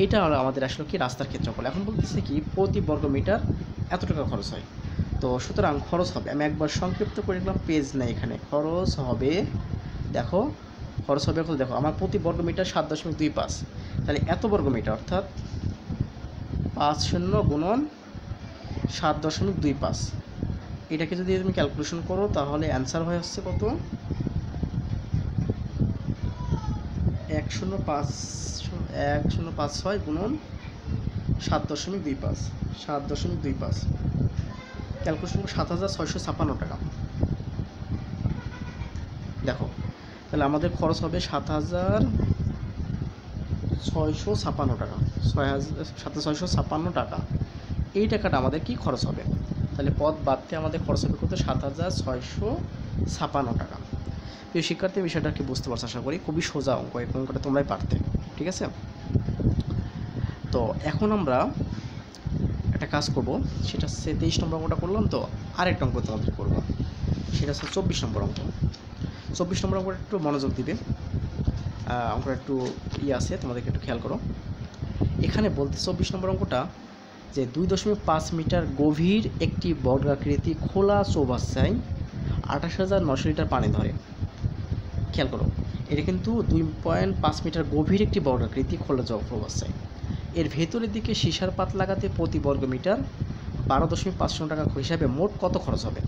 এটা হলো আমাদের আসলে কি রাস্তার ক্ষেত্রফল। এখন বলতেছে কি প্রতি বর্গ মিটার এত টাকা খরচ হয়। তো সুতরাং খরচ হবে, আমি একবার সংক্ষিপ্ত করে দিলাম, পেজ নেই এখানে, খরচ হবে দেখো, খরচ হবে কত দেখো, আমার প্রতি বর্গ মিটার 7.25, তাহলে এত বর্গ মিটার অর্থাৎ 50 গুণন 7.25, এটাকে যদি তুমি ক্যালকুলেশন করো তাহলে অ্যান্সার হয়ে আসছে কত, 1056 গুণন 7.25 ক্যালকুলেশন 7656 টাকা। দেখো তাহলে আমাদের খরচ হবে 7656 টাকা, 7656 টাকা। এই টাকাটা আমাদের কি খরচ হবে, তাহলে পথ বাদতে আমাদের খরচ হবে কত, 7656 টাকা। এই শিক্ষার্থী বিষয়টা কি বুঝতে পারছো আশা করি, খুবই সোজা অঙ্ক, এই অঙ্কটা তোমরাই পারতে, ঠিক আছে। তো এখন আমরা একটা কাজ করব, সেটা হচ্ছে 23 নম্বর অঙ্কটা করলাম, তো আরেকটা অঙ্ক তোমাদের করবো, সেটা হচ্ছে 24 নম্বর অঙ্ক। 24 নম্বর অঙ্কটা একটু মনোযোগ দিবে, অঙ্কটা একটু আছে, তোমাদেরকে একটু খেয়াল করো। এখানে বলতে 24 নম্বর অঙ্কটা যে 2.5 মিটার গভীর একটি বর্গাকৃতি খোলা চৌবাচ্চায় 28,900 লিটার পানি ধরে। খেয়াল করো, এটা কিন্তু 2.5 মিটার গভীর একটি বর্গাকৃতি খোলা চৌবাচ্চায়, এর ভেতরের দিকে সীসার পাত লাগাতে প্রতি বর্গ মিটার 12.5 টাকা হিসাবে মোট কত খরচ হবে।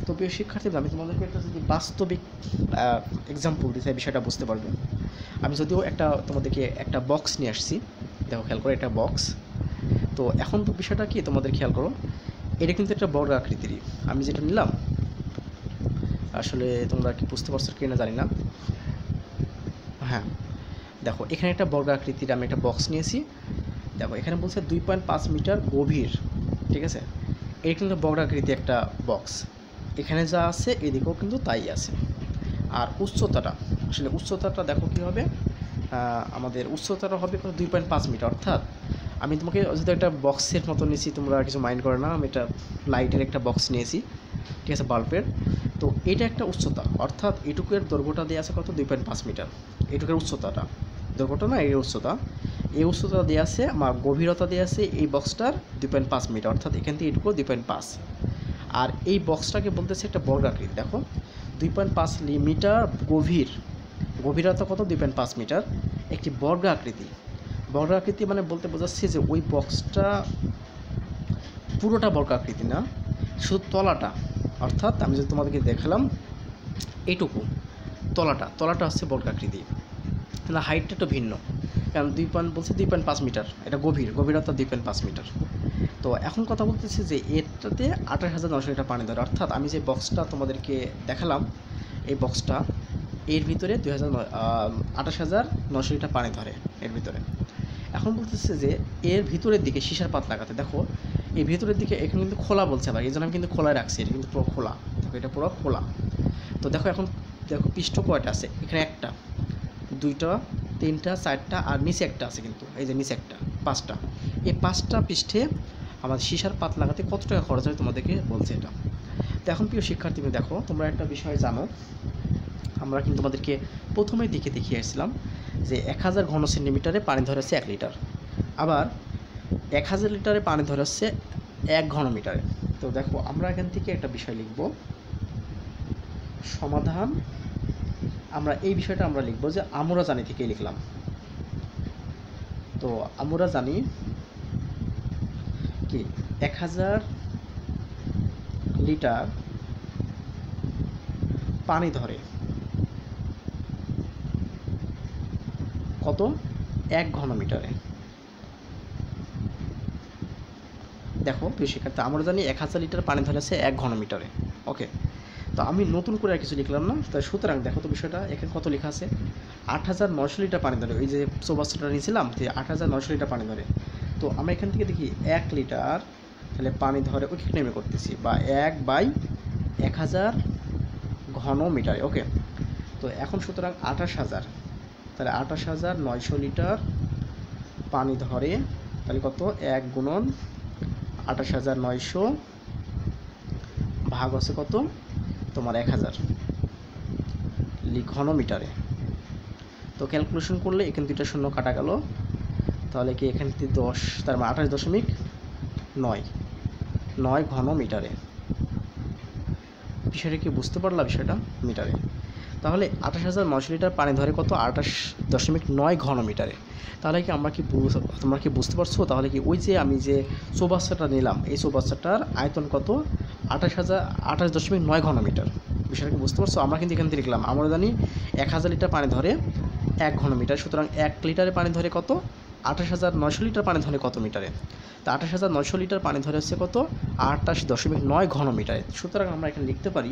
তো প্রিয় শিক্ষার্থী, আমি তোমাদেরকে একটা যদি বাস্তবিক এক্সাম্পল দিতে বিষয়টা বুঝতে পারবে। আমি যদিও তোমাদেরকে একটা বক্স নিয়ে আসছি, দেখো খেয়াল করো, এটা বক্স। তো এখন বিষয়টা কি তোমাদের খেয়াল করো, এটা কিন্তু একটা বর্গ আকৃতিরই, আমি যেটা নিলাম, আসলে তোমরা কি বুঝতে পারছো কি না জানি না। হ্যাঁ দেখো, এখানে একটা বর্গ আকৃতির আমি একটা বক্স নিয়েছি। দেখো এখানে বলছে 2.5 মিটার গভীর, ঠিক আছে, এটা কিন্তু বর্গ আকৃতি একটা বক্স, এখানে যা আছে এদিকেও কিন্তু তাই আছে। আর উচ্চতাটা, আসলে উচ্চতাটা দেখো কী হবে, আমাদের উচ্চতাটা হবে 2.5 মিটার, অর্থাৎ আমি তোমাকে যদি একটা বক্সের মতো নিয়েছি, তোমরা কিছু মাইন্ড করে না, আমি একটা লাইটের একটা বক্স নিয়েছি, ঠিক আছে, বাল্বের। তো এটা একটা উচ্চতা, অর্থাৎ এটুকুর দৈর্ঘ্যটা দেওয়া আছে কত, 2.5 মিটার, এটুকুর উচ্চতাটা, দৈর্ঘ্যটা না, এই উচ্চতা, এই উচ্চতা দেওয়া আছে, আমার গভীরতা দেওয়া আছে এই বক্সটার 2.5 মিটার, অর্থাৎ এখান থেকে এটুকু 2.5। আর এই বক্সটাকে বলতেছে একটা বর্গাকৃতি, দেখো 2.5 মিটার গভীরতা কত, 2.5 মিটার, একটি বর্গাকৃতি। বর্গাকৃতি মানে বলতে বোঝাচ্ছে যে ওই বক্সটা পুরোটা বর্গাকৃতি না, শুধু তলাটা, অর্থাৎ আমি যদি তোমাদেরকে দেখালাম এইটুকু তলাটা হচ্ছে বর্গাকৃতি, তাহলে হাইটটা একটু ভিন্ন, কারণ 2.5 মিটার, এটা গভীরতা 2.5 মিটার। তো এখন কথা বলতেছি যে এটাতে 28,900 লিটার পানি ধরে, অর্থাৎ আমি যে বক্সটা তোমাদেরকে দেখালাম, এই বক্সটা এর ভিতরে 28,900 লিটার পানি ধরে এর ভিতরে। এখন বলতেছে যে এর ভিতরের দিকে সীসার পাত লাগাতে, দেখো এই ভিতরের দিকে এখানে কিন্তু খোলা বলছে, আবার এই জন্য আমি কিন্তু খোলা রাখছি, এটা কিন্তু পুরো খোলা, দেখো এটা পুরো খোলা। তো দেখো এখন দেখো পৃষ্ঠ কয়টা আছে, এখানে একটা, দুইটা, তিনটা, চারটা, আর নিচে একটা আছে, কিন্তু এই যে নিচে একটা, 5টা। এই 5টা পৃষ্ঠে আমাদের সীসার পাত লাগাতে কত টাকা খরচ হয় তোমাদেরকে বলছে এটা। তো এখন প্রিয় শিক্ষার্থী, দেখো তোমরা একটা বিষয় জানো, আমরা কিন্তু তোমাদেরকে প্রথমের দিকে দেখিয়ে আসছিলাম যে 1000 ঘন সেন্টিমিটারে পানি ধরে হচ্ছে 1 লিটার, আবার 1000 লিটারে পানি ধরে হচ্ছে 1 ঘনমিটারে। তো দেখো আমরা এখান থেকে একটা বিষয় লিখব, সমাধান। আমরা এই বিষয়টা আমরা লিখব যে আমরা জানি থেকে লিখলাম। তো আমরা জানি কি 1000 লিটার পানি ধরে কত? 1 ঘনমিটারে। দেখো প্রিয় শিক্ষার্থী, আমরা জানি 1000 লিটার পানি ধরে আছে 1 ঘনমিটারে। ওকে, তো আমি নতুন করে আর কিছু লিখলাম না। তো সুতরাং দেখো তো বিষয়টা এখানে কত লেখা আছে, 8900 লিটার পানি ধরে। ওই যে চৌবাচ্চাটা নিয়েছিলাম যে 8900 লিটার পানি ধরে। তো আমরা এখান থেকে দেখি 1 লিটার তাহলে পানি ধরে, ওইখানে নেমে করতেছি, বা 1/1000 ঘন মিটারে। ওকে, তো এখন সুতরাং 28000, তাহলে 28900 লিটার পানি ধরে, তাহলে কত? 1 গুণন 28900 ভাগ হচ্ছে কত তোমার 1000 ঘনমিটারে। তো ক্যালকুলেশন করলে এখানে 2টা শূন্য কাটা গেল, তাহলে কি এখানে 10, তার মানে 28.9 ঘনমিটারে। বিষয়টা কি বুঝতে পারলাম? বিষয়টা মিটারে। তাহলে 28900 লিটার পানি ধরে কত? 28.9 ঘনমিটারে। তাহলে কি তোমরা কি বুঝতে পারছো? তাহলে কি ওই যে আমি যে চৌবাচ্চাটা নিলাম, এই চৌবাচ্চাটার আয়তন কত? 28.9 ঘনমিটার। বিষয়টা কি বুঝতে পারছো? আমরা কিন্তু এখান থেকে লিখলাম, আমরা জানি 1000 লিটার পানি ধরে 1 ঘনমিটার, সুতরাং 1 লিটারে পানি ধরে কত? 28900 লিটার পানি ধরে কত মিটারে? তো 28900 লিটার পানি ধরে হচ্ছে কত? 28.9 ঘনমিটারে। সুতরাং আমরা এখানে লিখতে পারি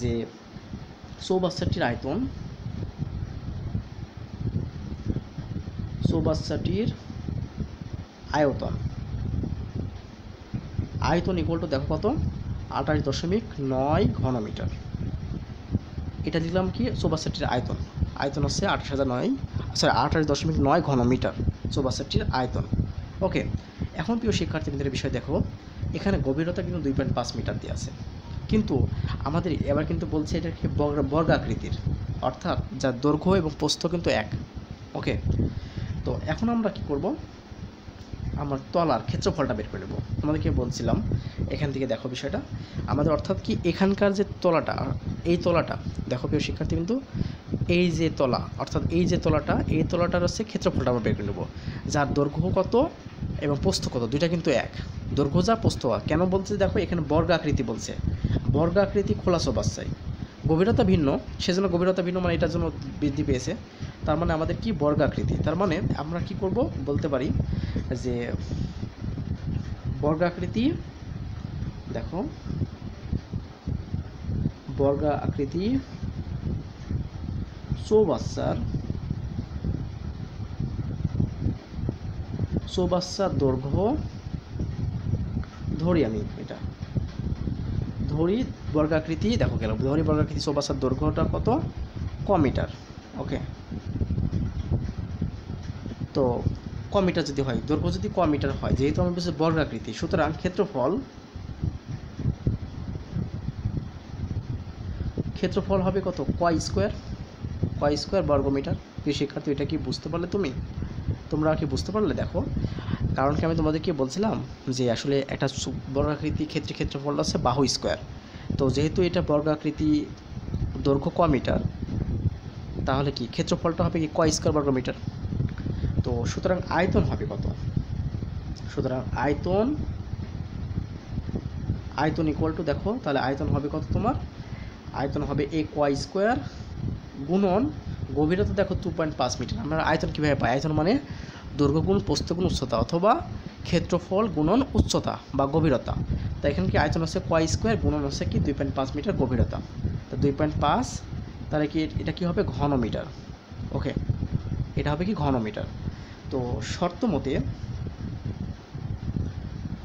যে চৌবাচ্চাটির আয়তন ইকুয়াল টু দেখো কত? 28.9 ঘনমিটার। এটা দিলাম কি চৌবাচ্চাটির আয়তন হচ্ছে 28.9 ঘনমিটার চৌবাচ্চাটির আয়তন। ওকে, এখন প্রিয় শিক্ষার্থীদের বিষয় দেখো, এখানে গভীরতা কিন্তু 2.5 মিটার দিয়ে আছে, কিন্তু আমাদের এবার কিন্তু বলছে এটা কি বর্গাকৃতির, অর্থাৎ যার দৈর্ঘ্য এবং প্রস্থ কিন্তু এক। ওকে, তো এখন আমরা কি করব, আমরা তলার ক্ষেত্রফলটা বের করে নেব। তোমাদেরকে বলছিলাম এখান থেকে দেখো বিষয়টা আমাদের, অর্থাৎ কি এখানকার যে তলাটা, এই তলাটা দেখো প্রিয় শিক্ষার্থী, কিন্তু এই যে তলা, অর্থাৎ এই যে তলাটা, এই তলাটার হচ্ছে ক্ষেত্রফলটা আমরা বের করে নেব, যার দৈর্ঘ্য কত এবং প্রস্থ কত, দুইটা কিন্তু এক। দৈর্ঘ্য যা, প্রস্থ কেন বলছে দেখো, এখানে বর্গাকৃতি বলছে, বর্গাকৃতি খোলা চৌবাচ্চায় গভীরতা ভিন্ন, সেজন্য গভীরতা ভিন্ন মানে এটার জন্য বৃদ্ধি পেয়েছে, তার মানে আমাদের কি বর্গাকৃতি। তার মানে আমরা কি করব বলতে পারি যে বর্গাকৃতি, দেখো বর্গাকৃতি চৌবাচ্চার দৈর্ঘ্য ধরি, আমি এটা ধরি বর্গাকৃতি, দেখো গেল ধরি বর্গাকৃতি চৌবাচ্চার দৈর্ঘ্যটা কত? ক মিটার। ওকে, তো ক মিটার যদি হয়, দৈর্ঘ্য যদি ক মিটার হয়, যেহেতু আমি বলছি বর্গাকৃতি, সুতরাং ক্ষেত্রফল হবে কত? ক স্কোয়ার বর্গমিটার। প্রিয় শিক্ষার্থী, এটা কি বুঝতে পারলে তোমরা কি বুঝতে পারলে? দেখো, কারণ কি আমি তোমাদেরকে বলছিলাম যে আসলে একটা বর্গাকৃতি ক্ষেত্রফল আছে বাহু স্কোয়ার। তো যেহেতু এটা বর্গাকৃতি, দৈর্ঘ্য ক মিটার, তাহলে কি ক্ষেত্রফলটা হবে কি ক স্কোয়ার বর্গমিটার। তো সুতরাং আয়তন হবে কত? সুতরাং আয়তন ইকুয়াল টু, দেখো তাহলে আয়তন হবে কত তোমার? আয়তন হবে এ ক স্কোয়ার গুণন গভীরতা, দেখো 2.5 মিটার। আমরা আয়তন কীভাবে পাই? আয়তন মানে দৈর্ঘ্য গুণ প্রস্থ গুণ উচ্চতা, অথবা ক্ষেত্রফল গুণন উচ্চতা বা গভীরতা। তো এখানে কি আয়তন হচ্ছে ক স্কোয়ার গুণন হচ্ছে কি 2.5 মিটার গভীরতা। তো 2.5, তাহলে কি এটা কি হবে? ঘন মিটার। ওকে, এটা হবে কি ঘন মিটার। তো শর্ত মতে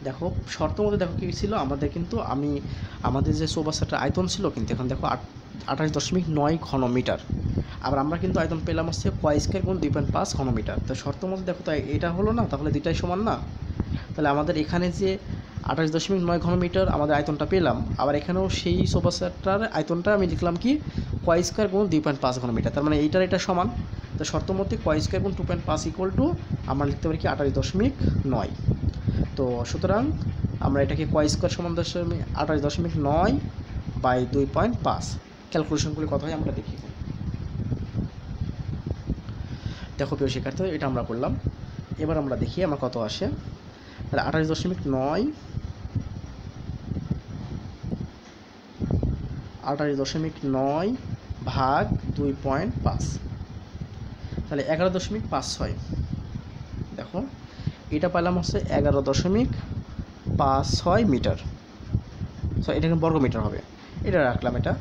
দেখো কী ছিল আমাদের, কিন্তু আমাদের যে চৌবাচ্চাটার আয়তন ছিল, কিন্তু এখন দেখো 28.9 ঘন মিটার। আবার আমরা কিন্তু আয়তন পেলাম হচ্ছে ক স্কোয়ার গুণ 2.5 ঘন মিটার। তো শর্ত মতে দেখো, তো এটা হলো না, তাহলে দুইটাই সমান না। তাহলে আমাদের এখানে যে 28.9 ঘন মিটার আমাদের আয়তনটা পেলাম, আবার এখানেও সেই চৌবাচ্চাটার আয়তনটা আমি লিখলাম কি কয় স্কোয়ার গুণ 2.5 ঘনমিটার, তার মানে এইটার এটা সমান। তো শর্ত মতে কয় স্কোয়ার গুণ 2.5 ইকুয়াল টু আমরা লিখতে পারি কি 28.9। তো সুতরাং আমরা এটাকে কয় স্কোয়ার সমান 28.9 বাই 2.5। ক্যালকুলেশনগুলি কত হয় আমরা দেখি। দেখো প্রিয় শিক্ষার্থী, এটা আমরা করলাম। এবার আমরা দেখি আমার কত আসে। তাহলে 28.9 ভাগ 2.5, তাহলে 11.56। দেখো এটা পাইলাম হচ্ছে 11.56 মিটার, সরি এটা বর্গ মিটার হবে, এটা রাখলাম এটা।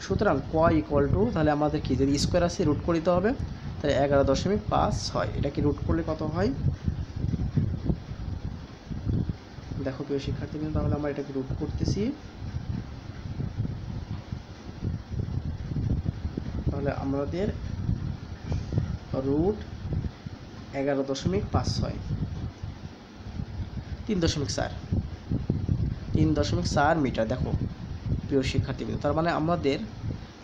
সুতরাং ক ইকুয়াল টু, তাহলে আমাদের কি যদি স্কোয়ার আছে রুট করে দিতে হবে, তাহলে 11.56, এটা কি রুট করলে কত হয়? দেখো প্রিয় শিক্ষার্থী, কিন্তু তাহলে আমরা এটাকে রুট করতেছি, তাহলে আমাদের রুট 11.56 3.4 মিটার। দেখো প্রিয় শিক্ষার্থীবৃন্দ, তার মানে আমাদের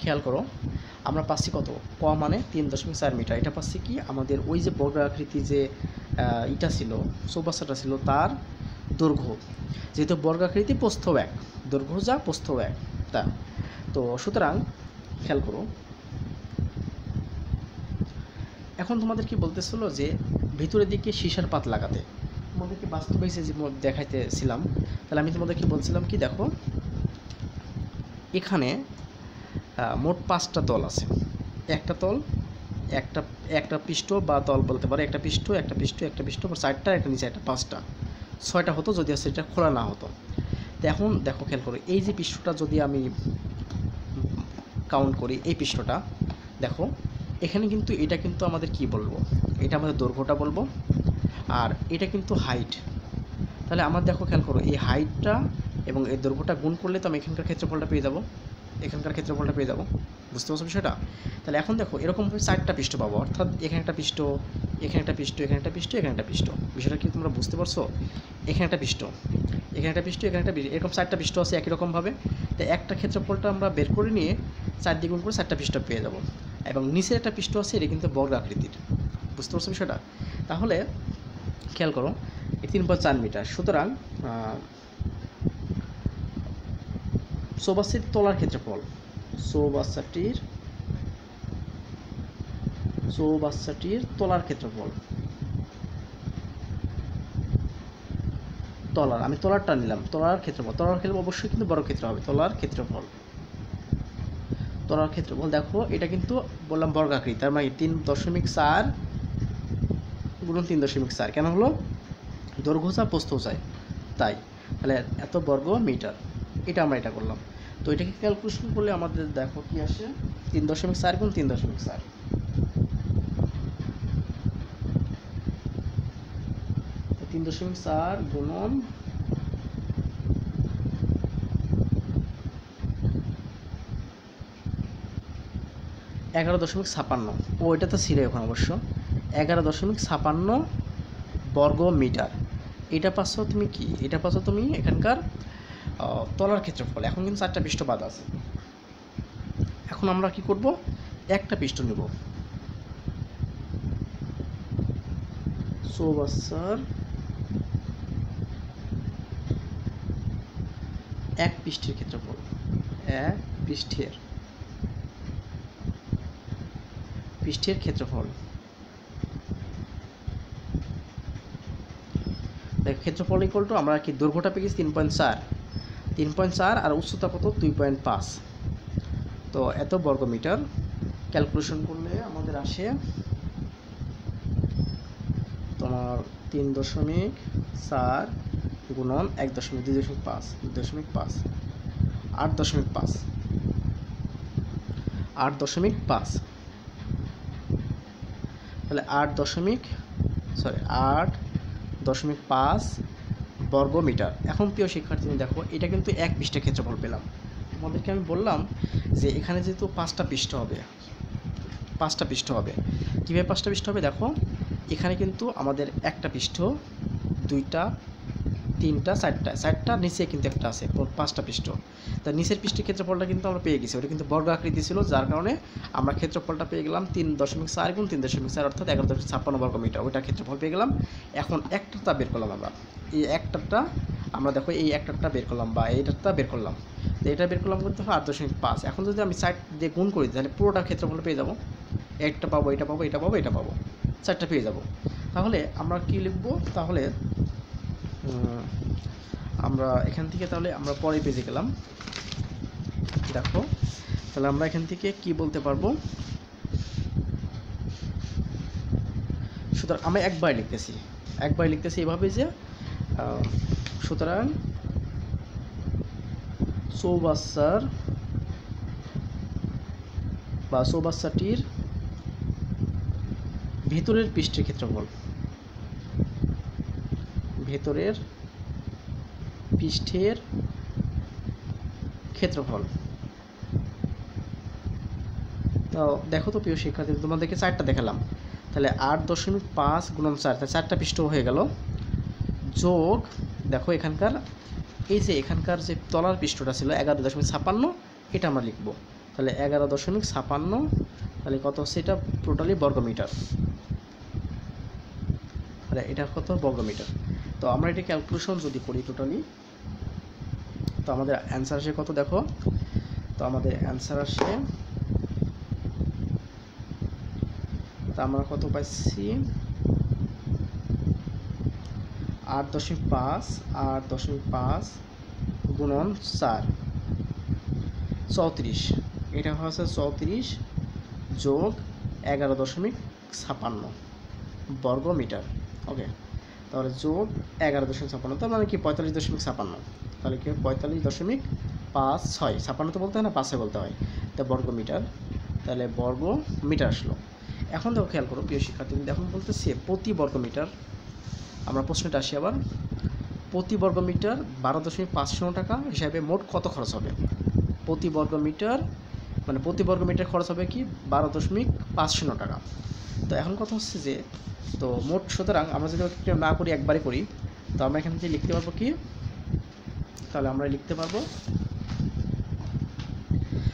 খেয়াল করো, আমরা পাচ্ছি কত, ক মানে 3.4 মিটার। এটা পাচ্ছি কি আমাদের ওই যে বর্গাকৃতি যে ইটা ছিল, চৌবাচ্চাটা ছিল, তার দৈর্ঘ্য, যেহেতু বর্গাকৃতি প্রস্থ এক, দৈর্ঘ্য যা প্রস্থ এক তা। তো সুতরাং খেয়াল করো, এখন তোমাদের কি বলতেছিল যে ভিতরের দিকে সীসার পাত লাগাতে, তোমাদেরকে বাস্তবে যে দেখাইতেছিলাম। তাহলে আমি তোমাদেরকে বলছিলাম কি, দেখো এখানে মোট 5টা তল আছে। একটা তল, একটা পৃষ্ঠ বা তল বলতে পারে, একটা পৃষ্ঠ, একটা পৃষ্ঠ, একটা পৃষ্ঠ, 4টা, একটা নিচে একটা, 5টা, 6টা হতো যদি সেটা খোলা না হতো। তো এখন দেখো খেয়াল করো, এই যে পৃষ্ঠটা যদি আমি কাউন্ট করি, এই পৃষ্ঠটা দেখো, এখানে কিন্তু এটা কিন্তু আমাদের কি বলবো, এটা আমাদের দৈর্ঘ্যটা বলবো, আর এটা কিন্তু হাইট। তাহলে আমার দেখো খেয়াল করো, এই হাইটটা এবং এই দৈর্ঘ্যটা গুণ করলে তো আমি এখানকার ক্ষেত্রফলটা পেয়ে যাবো, বুঝতে পারছো বিষয়টা? তাহলে এখন দেখো এরকমভাবে 4টা পৃষ্ঠ পাবো, অর্থাৎ এখানে একটা পৃষ্ঠ, এখানে একটা পৃষ্ঠ, এখানে একটা পৃষ্ঠ, এখানে একটা পৃষ্ঠ। বিষয়টা কি তোমরা বুঝতে পারছো? এখানে একটা পৃষ্ঠ, এখানে একটা পৃষ্ঠ, এখানে একটা পৃষ্ঠ, এরকম 4টা পৃষ্ঠ আছে একই রকমভাবে। তো একটা ক্ষেত্রফলটা আমরা বের করে নিয়ে 4 দিয়ে গুণ করে 4টা পৃষ্ঠ পেয়ে যাবো। এবং নিচের একটা পৃষ্ঠ আছে, এটা কিন্তু বর্গ আকৃতির, বুঝতে পারছো বিষয়টা? তাহলে খেয়াল করো, 3.4 মিটার। সুতরাং চৌবাচ্চাটির তলার ক্ষেত্রফল, চৌবাচ্চাটির তলার ক্ষেত্রফল, আমি তলারটা নিলাম, তলার ক্ষেত্রফল অবশ্যই কিন্তু বড় ক্ষেত্র হবে। তলার ক্ষেত্রফল দেখো এটা কিন্তু বললাম বর্গাকৃতি, তার মানে 3.4 গুণ 3.4 কেন হলো, দৈর্ঘ্য যা প্রস্থ চাই তাই, তাহলে এত বর্গ মিটার। এটা আমরা এটা করলাম। তো এটাকে ক্যালকুলেশন করলে আমাদের দেখো কি আসে, 3.4 গুণ 3.4, 3.4 গুণন 11.56, ও এটা তো ছিল এখন অবশ্য 11.56 বর্গ মিটার। এটা পাচ্ছ তুমি কি, এটা পাচ্ছ তুমি এখানকার তলার ক্ষেত্রফল। এখন কিন্তু 4টা পৃষ্ঠ বাদ আছে। এখন আমরা কি করব, একটা পৃষ্ঠ নেব, চৌবাচ্চার এক পৃষ্ঠের ক্ষেত্রফল, এক পৃষ্ঠের ক্ষেত্রফল। দেখ ক্ষেত্রফল ইকুয়াল টু আমরা কি দৈর্ঘ্যটা পেয়েছি 3.4 আর উচ্চতা কত 2.5, তো এত বর্গ মিটার। ক্যালকুলেশন করলে আমাদের আসে তোমার 3.4 গুণন 1.2.5, 8.5, তাহলে 8.5 বর্গ মিটার। এখন প্রিয় শিক্ষার্থী দেখো, এটা কিন্তু এক পৃষ্ঠের ক্ষেত্রফল পেলাম। তোমাদেরকে আমি বললাম যে এখানে যেহেতু 5টা পৃষ্ঠ হবে, কীভাবে 5টা পৃষ্ঠ হবে, দেখো এখানে কিন্তু আমাদের একটা পৃষ্ঠ, 2টা, 3টা 4টা নিচে কিন্তু একটা আছে 5টা পৃষ্ঠ। তা নিচের পৃষ্ঠের ক্ষেত্রফলটা কিন্তু আমরা পেয়ে গেছি, ওটা কিন্তু বর্গ আকৃতি ছিল, যার কারণে আমরা ক্ষেত্রফলটা পেয়ে গেলাম 3.4 গুণ 3.4 অর্থাৎ 11.56 বর্গ মিটার, ওইটা ক্ষেত্রফল পেয়ে গেলাম। এখন একটাটা বের করলাম আমরা, এই একটাটা আমরা দেখো এই একটাটা বের করলাম বা এইটাটা বের করলাম, তো এটা বের করলাম করতে হয় 8.5। এখন যদি আমি 4 দিয়ে গুণ করি তাহলে পুরোটা ক্ষেত্রফল পেয়ে যাবো, একটা পাবো, এটা পাবো, এটা পাবো, এটা পাবো, 4টা পেয়ে যাব। তাহলে আমরা কি লিখবো, তাহলে আমরা এখান থেকে তাহলে আমরা পরের পেজে গেলাম, দেখো তাহলে আমরা এখান থেকে কি বলতে পারবো, সুতরাং আমি একবার লিখতেছি এভাবে যে সুতরাং চৌবাচ্চার বা চৌবাচ্চাটির ভেতরের পৃষ্ঠের ক্ষেত্রফল, ভেতরের পৃষ্ঠের ক্ষেত্রফল। তো দেখো তো প্রিয় শিক্ষার্থী, তোমাদেরকে 4টা দেখালাম, তাহলে 8.5 গুণন 4, তাহলে 4টা পৃষ্ঠ হয়ে গেল, যোগ দেখো এখানকার এই যে এখানকার যে তলার পৃষ্ঠটা ছিল 11.56, এটা আমরা লিখবো, তাহলে 11.56, তাহলে কত হচ্ছে এটা টোটালি বর্গমিটার, তাহলে এটা কত বর্গমিটার। তো আমরা এটা ক্যালকুলেশন যদি করি টোটালি, তো আমাদের অ্যান্সার আসে কত দেখো, তো আমাদের অ্যান্সার আসে, তা আমরা কত পাইছি 8.5 গুণন 4, 34, এটা হচ্ছে 34 যোগ 11.56 বর্গ মিটার। ওকে, তাহলে যোগ 11.56, তার মানে কি 45.56, তাহলে কি 45.56, 56 তো বলতে হয় না, 5 বলতে হয়, তা বর্গ মিটার, তাহলে বর্গ মিটার আসলো। এখন দেখো খেয়াল করো প্রিয় শিক্ষার্থী, এখন বলতেছে প্রতি বর্গ মিটার, আমরা প্রশ্নটা আসি আবার, প্রতি বর্গ মিটার 12.50 টাকা হিসাবে মোট কত খরচ হবে, প্রতি বর্গ মিটার মানে প্রতি বর্গ মিটার খরচ হবে কি 12.50 টাকা। তো এখন কথা হচ্ছে যে তো মোট, সুতরাং আমরা যদি না করি একবারে করি, তো আমরা এখান থেকে লিখতে পারবো কি, তাহলে আমরা লিখতে পারবো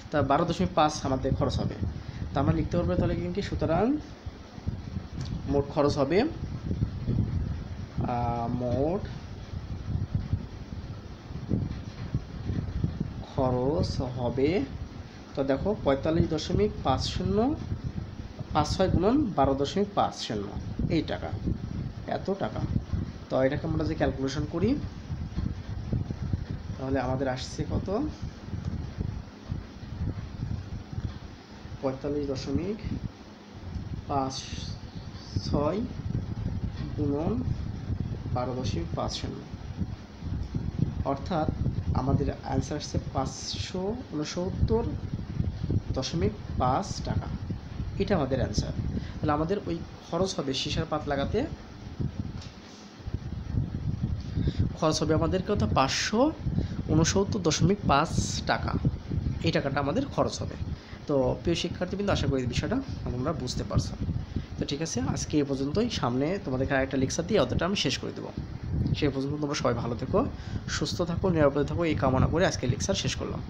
তা 12.5 আমাদের খরচ হবে, তা আমরা লিখতে পারবো তাহলে কি, সুতরাং মোট খরচ হবে মোট খরচ হবে, তো দেখো 45.50 গুণন 12.50 এই টাকা, এত টাকা। তো এটাকে আমরা যে ক্যালকুলেশন করি তাহলে আমাদের আসছে কত 45.56 গুণন 12.50, অর্থাৎ আমাদের অ্যান্সার আসছে 569.5 টাকা, এটা আমাদের অ্যান্সার। তাহলে আমাদের ওই খরচ হবে সীসার পাত লাগাতে, খরচ হবে আমাদের কত 569.5 টাকা, এই টাকাটা আমাদের খরচ হবে। তো প্রিয় শিক্ষার্থী কিন্তু আশা করি বিষয়টা তোমরা বুঝতে পারছো। তো ঠিক আছে, আজকে এই পর্যন্তই, সামনে তোমাদেরকে আরেকটা লেকচার দিয়ে অতটা আমি শেষ করে দেবো। সেই পর্যন্ত তোমরা সবাই ভালো থেকো, সুস্থ থাকো, নিরাপদে থাকো, এই কামনা করে আজকে লেকচার শেষ করলাম।